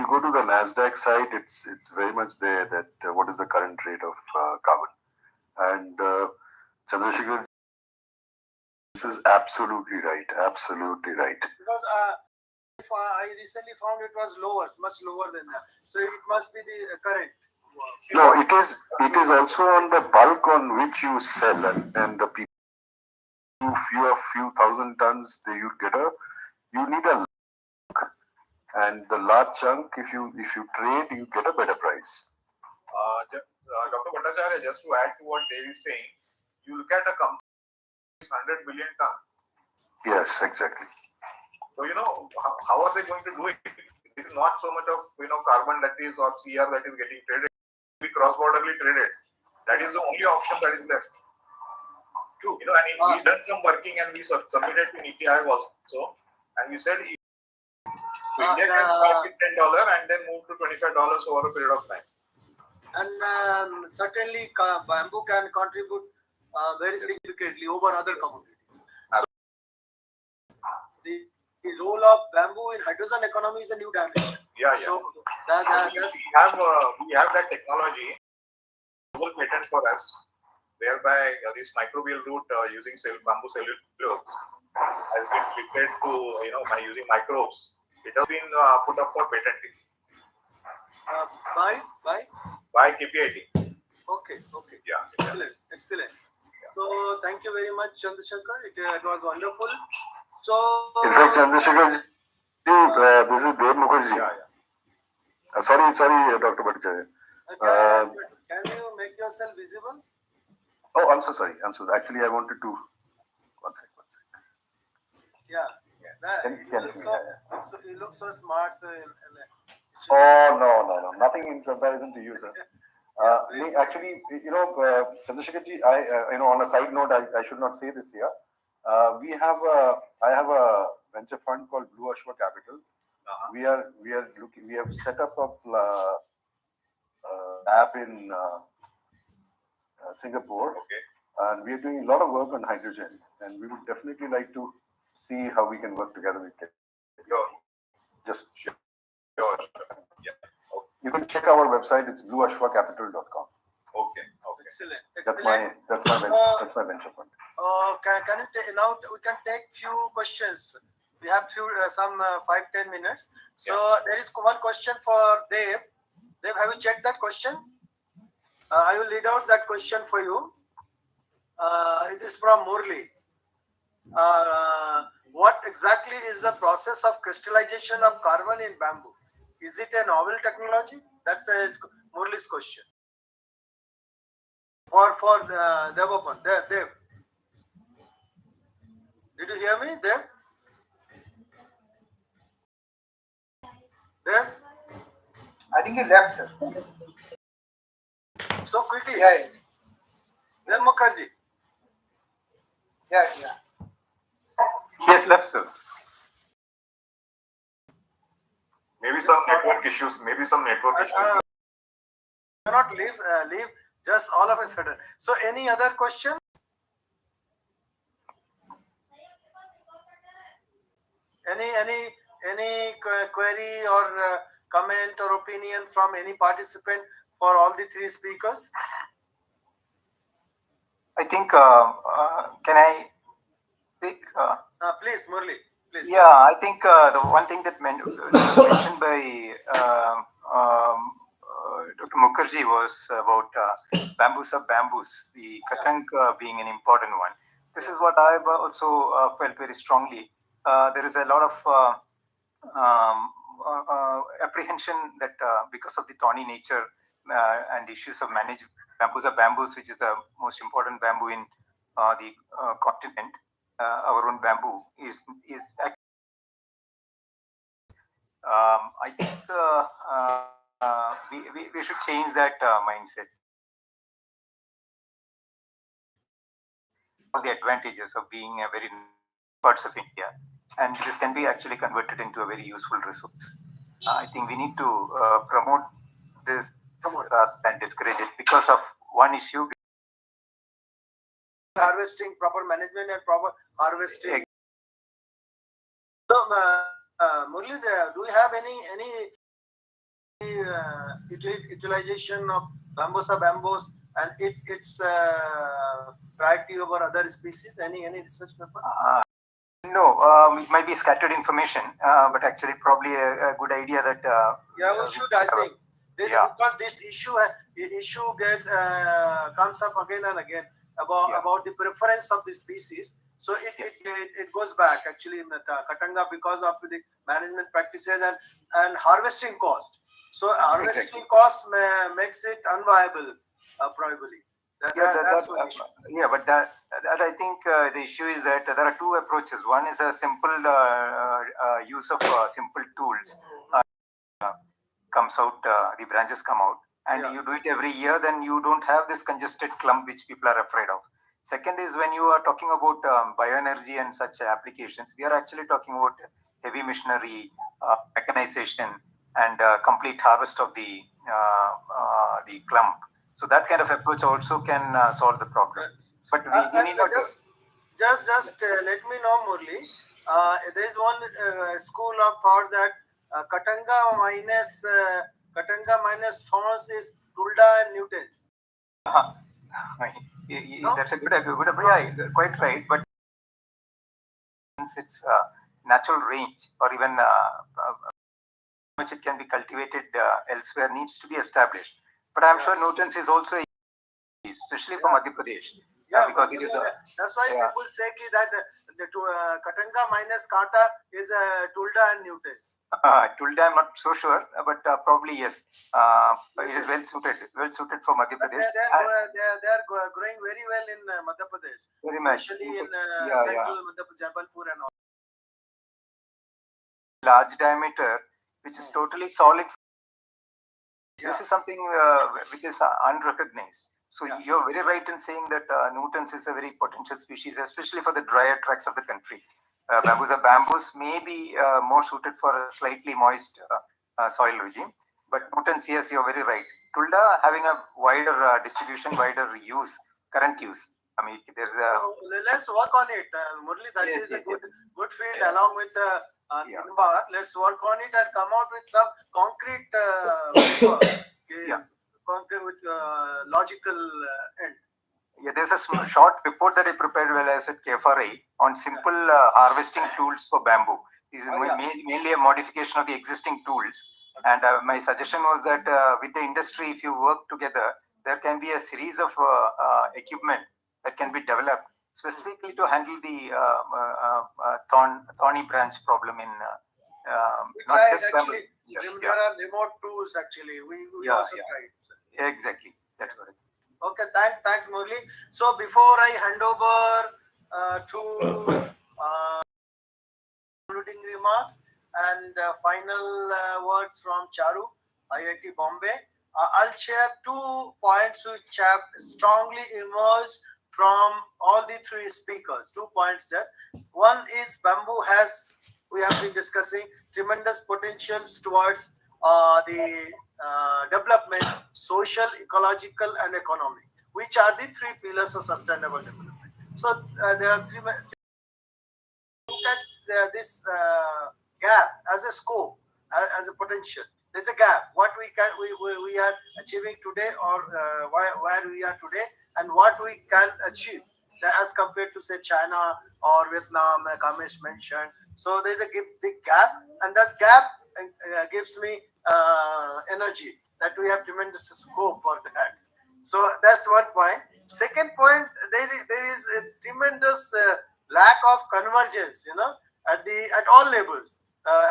go to the Nasdaq site, it's very much there that what is the current rate of carbon. And Chandrasekhar, this is absolutely right. Absolutely right. Because I recently found it was lower, much lower than that. So it must be the current. No, it is also on the bulk on which you sell, and the people few thousand tons you need a large, and the large chunk, if you trade, you get a better price. Dr. Bhattacharya, just to add to what Dave is saying, you look at a company 100 billion ton. Yes, exactly. So how are they going to do it? It is not so much of carbon that is or CR that is getting traded. Be cross-borderly traded. That is the only option that is left. True. And we done some working and we submitted to NITI Aayog also, and we said India can start with $10 and then move to $25 over a period of time. And certainly bamboo can contribute very significantly over other commodities. So the role of bamboo in hydrogen economy is a new dimension. Yeah. So we have that technology. global patent for us, whereby this microbial route using bamboo cellulose has been treated to, by using microbes. It has been put up for patenting by KPIT. Okay. Yeah. Excellent. So thank you very much, Chandrasekhar. It was wonderful. So In fact, Chandrasekhar ji, this is Dev Mukherjee. Yeah. Sorry, Dr. Bhattacharya. can you make yourself visible? Oh, I'm so sorry. Actually, I wanted to. One sec. Yeah. Can you see me? So you look so smart. So Oh, no. Nothing in comparison to you, sir. Actually, Chandrasekhar ji, on a side note, I should not say this here. I have a venture fund called Blue Ashwa Capital. We have set up a lab in Singapore. Okay. And we are doing a lot of work on hydrogen, and we would definitely like to see how we can work together with it. Sure. Yeah. You can check our website. It's blueashwacapital.com. Okay. excellent. That's my venture fund. Can you now we can take few questions. We have some 5-10 minutes. So there is one question for Dev. Dev, have you checked that question? I will read out that question for you. It is from Murli. What exactly is the process of crystallization of carbon in bamboo? Is it a novel technology? That's Murli's question. Or for Devapan. Dev. Did you hear me, Dev? Dev? I think he left, sir. So quickly. Yeah. Dev Mukherjee. Yeah. He has left, sir. Maybe some network issues. Cannot leave just all of a sudden. So any other question? Any query or comment or opinion from any participant for all the three speakers? I think, can I speak? Please, Murli. Please. Yeah, I think the one thing that mentioned by Dr. Mukherjee was about bamboos of bamboos, the katang being an important one. This is what I've also felt very strongly. There is a lot of apprehension that because of the thorny nature and issues of managed bamboos of bamboos, which is the most important bamboo in the continent, our own bamboo is I think we should change that mindset. The advantages of being a very parts of India, and this can be actually converted into a very useful resource. I think we need to promote this rather than discourage it because of one issue. Harvesting, proper management and proper harvesting. So, Murli, do you have any utilization of bamboos and its priority over other species? Any research paper? No, it might be scattered information, but actually probably a good idea that. We should. I think because this issue gets comes up again and again about the preference of the species. So it goes back actually in the Katanga because of the management practices and harvesting cost. So harvesting cost makes it unviable probably. But that I think the issue is that there are two approaches. One is a simple use of simple tools. Comes out, the branches come out, and you do it every year. Then you don't have this congested clump which people are afraid of. Second is when you are talking about bioenergy and such applications, we are actually talking about heavy machinery, mechanization, and complete harvest of the clump. So that kind of approach also can solve the problem. But we need not just let me know, Murli. There is one school of thought that Katanga minus thorns is Tulda and Newtons. No? That's a good, yeah, quite right. But since its natural range or even much it can be cultivated elsewhere needs to be established. But I'm sure Newton's is also, especially for Madhya Pradesh. Yeah, because it is that's why yeah. people say that the Katanga minus Kata is Tulda and Newtons. Tulda, I'm not so sure, but probably yes. It is well suited for Madhya Pradesh. They are growing very well in Madhya Pradesh, Very much. especially in Yeah, central Madhya Pradesh, Jabalpur and all. Large diameter, which is totally solid. Yeah. This is something which is unrecognized. So you're very right in saying that Newtons is a very potential species, especially for the drier tracts of the country. Bamboos may be more suited for a slightly moist soil regime, but Newtons, yes, you're very right. Tulda having a wider distribution, wider use, current use. I mean, there's a. Let's work on it, Murli. That is a good field along with the Nimba. Let's work on it and come out with some concrete, concrete with logical end. Yeah, there's a short report that I prepared while I was at KFRI on simple harvesting tools for bamboo. This is mainly a modification of the existing tools. And my suggestion was that with the industry, if you work together, there can be a series of equipment that can be developed specifically to handle the thorny branch problem in not just actually, bamboo. There are remote tools actually. We also tried. Exactly. That's what it is. Okay, thanks, Murli. So before I hand over to concluding remarks and final words from Charu, IIT Bombay, I'll share 2 points which have strongly emerged from all the 3 speakers. 2 points there. One is bamboo we have been discussing tremendous potentials towards the development, social, ecological, and economic, which are the 3 pillars of sustainable development. So there are 3. Look at this gap as a scope, as a potential. There's a gap. What we are achieving today, or where we are today, and what we can achieve as compared to say China or Vietnam, Kamesh mentioned. So there's a big gap, and that gap gives me energy that we have tremendous scope for that. So that's one point. Second point, there is a tremendous lack of convergence, at all levels,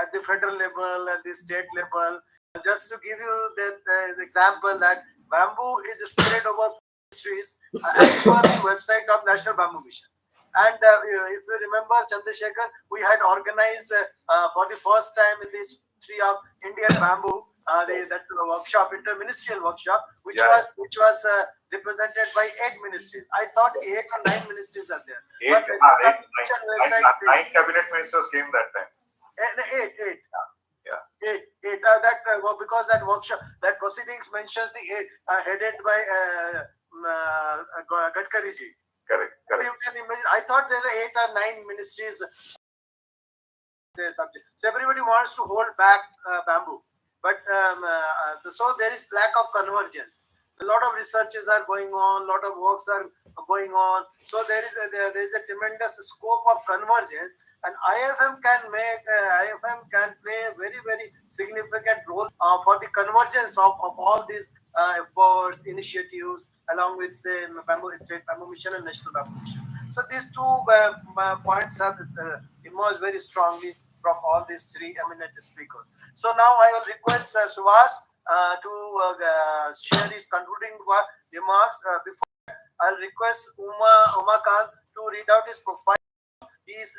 at the federal level, at the state level. Just to give you the example that bamboo is spread over ministries as per the website of National Bamboo Mission. And if you remember, Chandrasekhar, we had organized for the first time in this history of Indian bamboo, that workshop, interministerial workshop, which was represented by 8 ministries. I thought 8 or 9 ministries are there. 9 cabinet ministers came that time. 8. Yeah. 8. Because that workshop, that proceedings mentions the 8 headed by Gadkari ji. Correct. You can imagine. I thought there were 8 or 9 ministries. Subject. So everybody wants to hold back bamboo, but so there is lack of convergence. A lot of researches are going on, a lot of works are going on. So there is a tremendous scope of convergence, and IFM can play a very, very significant role for the convergence of all these efforts, initiatives, along with say State Bamboo Mission and National Bamboo Mission. So these 2 points have emerged very strongly from all these 3 eminent speakers. So now I will request Subhas to share his concluding remarks. Before I'll request Umakant to read out his profile. He is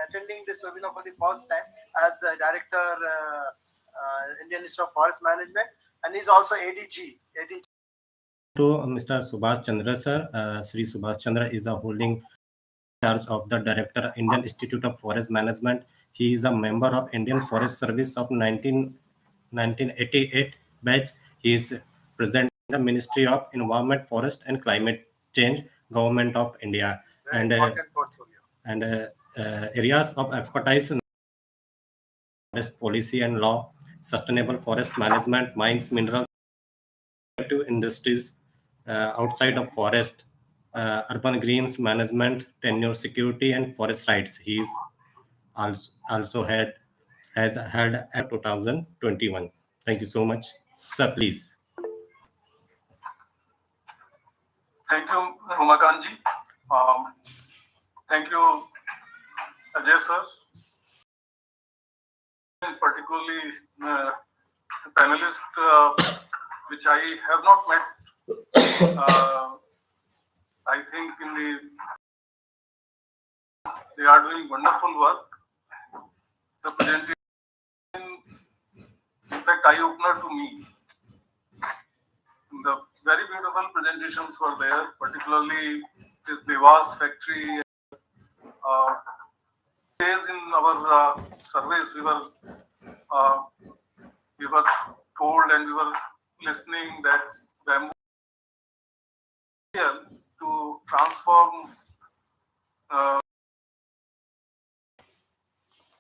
attending this webinar for the first time as Director, Indian Institute of Forest Management, and he's also ADG. To Mr. Subhash Chandra sir, Sri Subhash Chandra is holding charge of the Director, Indian Institute of Forest Management. He is a member of Indian Forest Service of 1988 batch. He is present in the Ministry of Environment, Forest and Climate Change, Government of India, and areas of expertise: forest policy and law, sustainable forest management, mines, minerals, industries, outside of forest, urban greens management, tenure security, and forest rights. He's also has had at 2021. Thank you so much, sir. Please. Thank you, Rumakanji. Thank you, Ajay sir. And particularly panelist, which I have not met. I think they are doing wonderful work. The presentation, in fact, eye-opener to me. The very beautiful presentations were there, particularly this Dewas factory. Days in our surveys, we were told and we were listening that bamboo to transform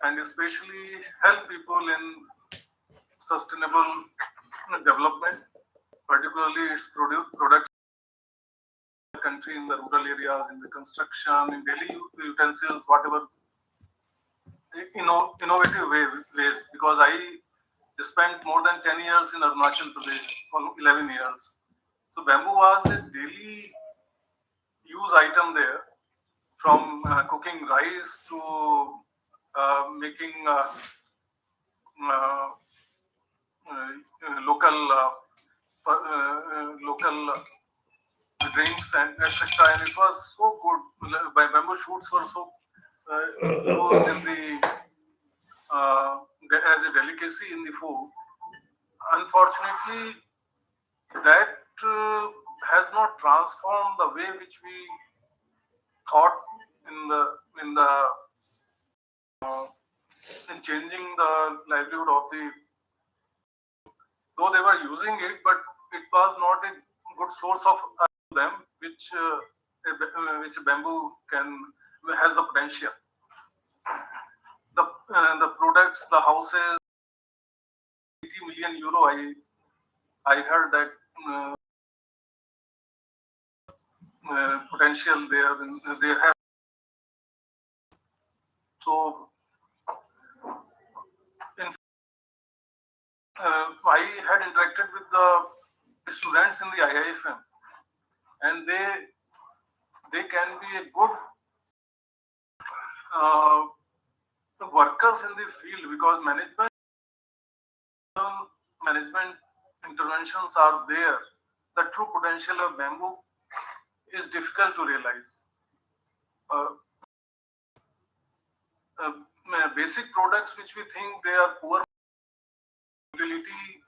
and especially help people in sustainable development, particularly its product country in the rural areas, in the construction, in daily utensils, whatever innovative ways. Because I spent more than 10 years in Arunachal Pradesh, 11 years. So bamboo was a daily use item there, from cooking rice to making local drinks and etc. And it was so good. Bamboo shoots were so used in the as a delicacy in the food. Unfortunately, that has not transformed the way which we thought in changing the livelihood of the. Though they were using it, but it was not a good source of them, which bamboo has the potential. The products, the houses, 80 million euro. I heard that potential there. They have. So, I had interacted with the students in the IIFM, and they can be a good workers in the field, because management interventions are there. The true potential of bamboo is difficult to realize. Basic products which we think they are poor utility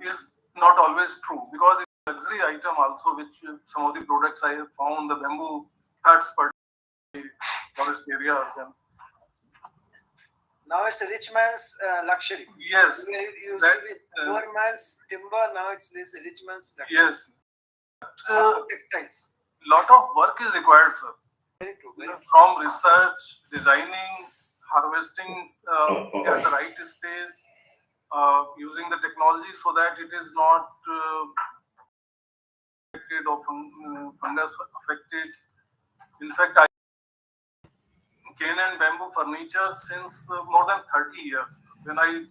is not always true, because it's a luxury item also, which some of the products I have found, the bamboo huts for forest areas. And now it's a rich man's luxury. Yes. It used to be poor man's timber, now it's this rich man's luxury. Yes. Textiles. Lot of work is required, sir. Very true. From research, designing, harvesting at the right stage, using the technology so that it is not affected or fungus affected. In fact, I cane and bamboo furniture since more than 30 years. When I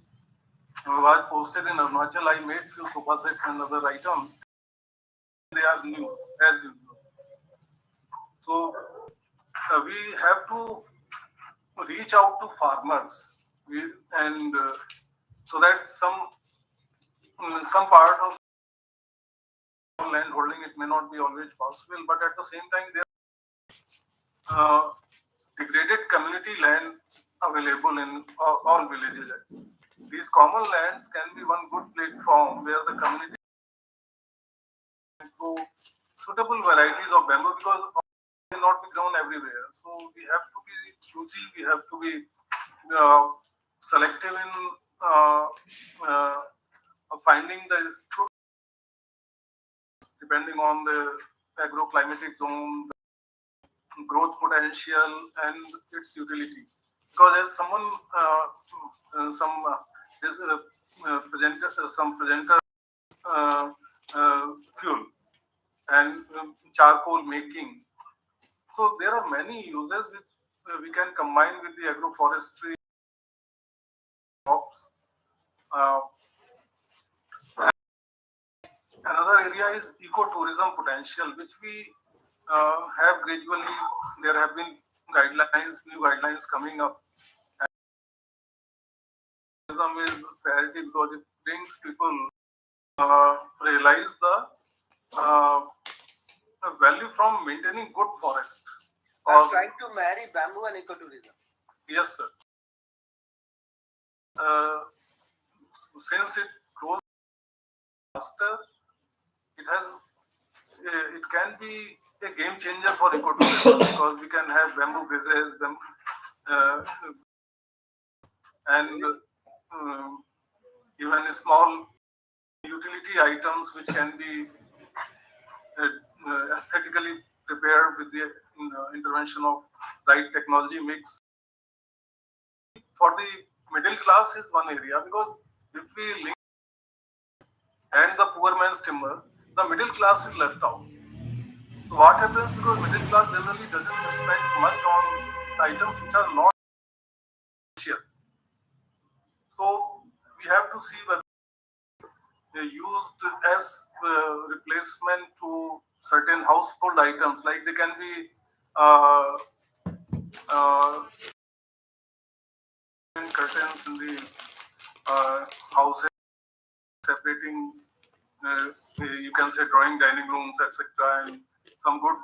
was posted in Arunachal, I made few sofa sets and other items. They are new, as usual. So we have to reach out to farmers, and so that some part of land holding, it may not be always possible, but at the same time there are degraded community land available in all villages. These common lands can be one good platform where the community can grow suitable varieties of bamboo, because they cannot be grown everywhere. So we have to be choosy, we have to be selective in finding the true, depending on the agroclimatic zone, the growth potential, and its utility. Because as someone, some presenter fuel. and charcoal making. So there are many uses which we can combine with the agroforestry crops. Uh, Another area is ecotourism potential, which we have gradually. There have been guidelines, new guidelines coming up. Tourism is priority because it brings people realize uh, the value from maintaining good forest. I'm trying to marry bamboo and ecotourism. Yes, sir. Since it grows faster, it can be a game changer for ecotourism because we can have bamboo bridges, and even small utility items which can be aesthetically prepared with the intervention of right technology mix. For the middle class is one area because if we link and the poor man's timber, the middle class is left out. So what happens because middle class generally doesn't spend much on items which are not essential. So we have to see whether they're used as replacement to certain household items, like they can be curtains in the house, separating you can say drawing dining rooms, etc., and some good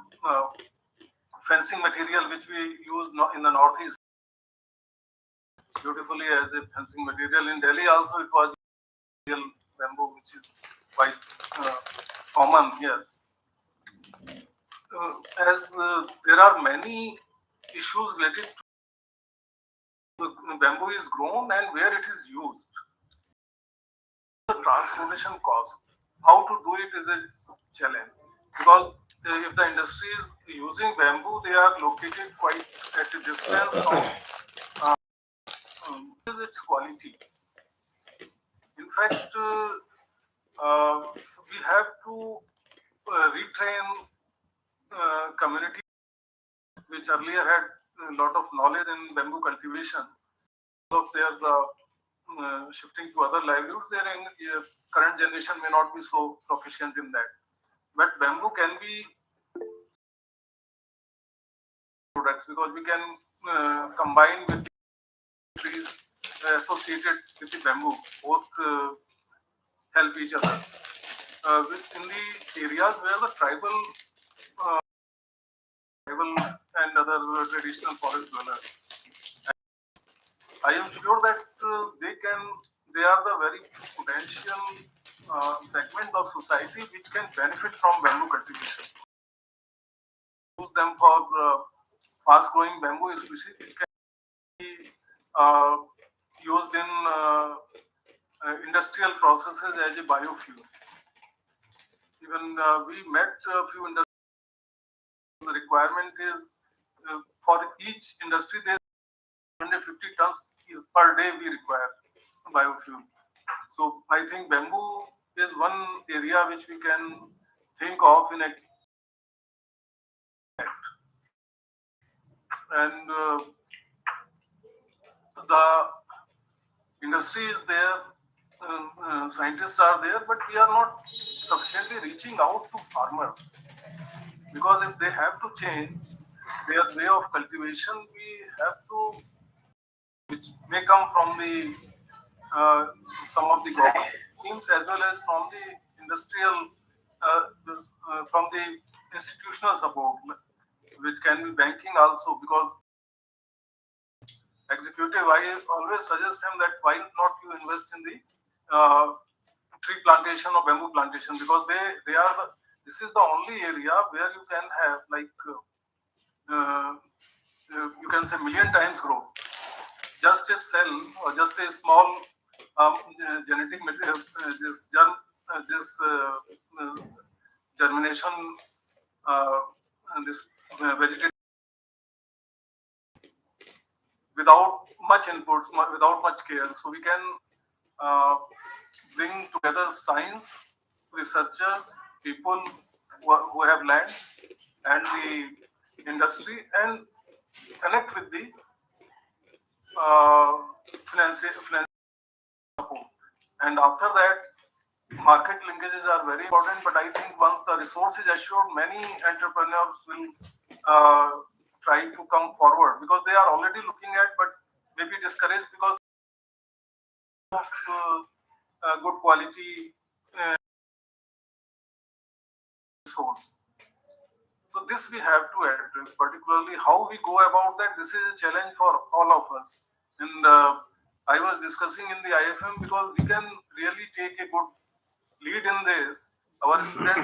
fencing material which we use in the northeast beautifully as a fencing material. In Delhi also it was bamboo, which is quite common here. As there are many issues related to bamboo is grown and where it is used. The transportation cost, how to do it is a challenge because if the industry is using bamboo, they are located quite at a distance from its quality. In fact, we have to retrain community which earlier had a lot of knowledge in bamboo cultivation of their shifting to other livelihoods. Their current generation may not be so proficient in that, but bamboo can be products because we can combine with trees associated with the bamboo, both help each other. In the areas where the tribal and other traditional forest dwellers, I am sure that they are the very potential segment of society which can benefit from bamboo cultivation. Use them for fast growing bamboo species which can be used in industrial processes as a biofuel. Even we met a few industries. The requirement is for each industry there 150 tons per day we require biofuel. So I think bamboo is one area which we can think of in a and the industry is there, scientists are there, but we are not sufficiently reaching out to farmers because if they have to change their way of cultivation, we have to, which may come from the some of the government schemes as well as from the industrial, from the institutional support, which can be banking also. Because executive, I always suggest him that why not you invest in the tree plantation or bamboo plantation, because they are this is the only area where you can have like you can say million times growth. Just a cell or just a small genetic material, this germination, this vegetation without much inputs, without much care. So we can bring together science, researchers, people, who have land and the industry and connect with the financial support. And after that, market linkages are very important. But I think once the resource is assured, many entrepreneurs will try to come forward because they are already looking at, but maybe discouraged because of good quality resource. So this we have to address, particularly how we go about that. This is a challenge for all of us. And I was discussing in the IFM because we can really take a good lead in this. Our students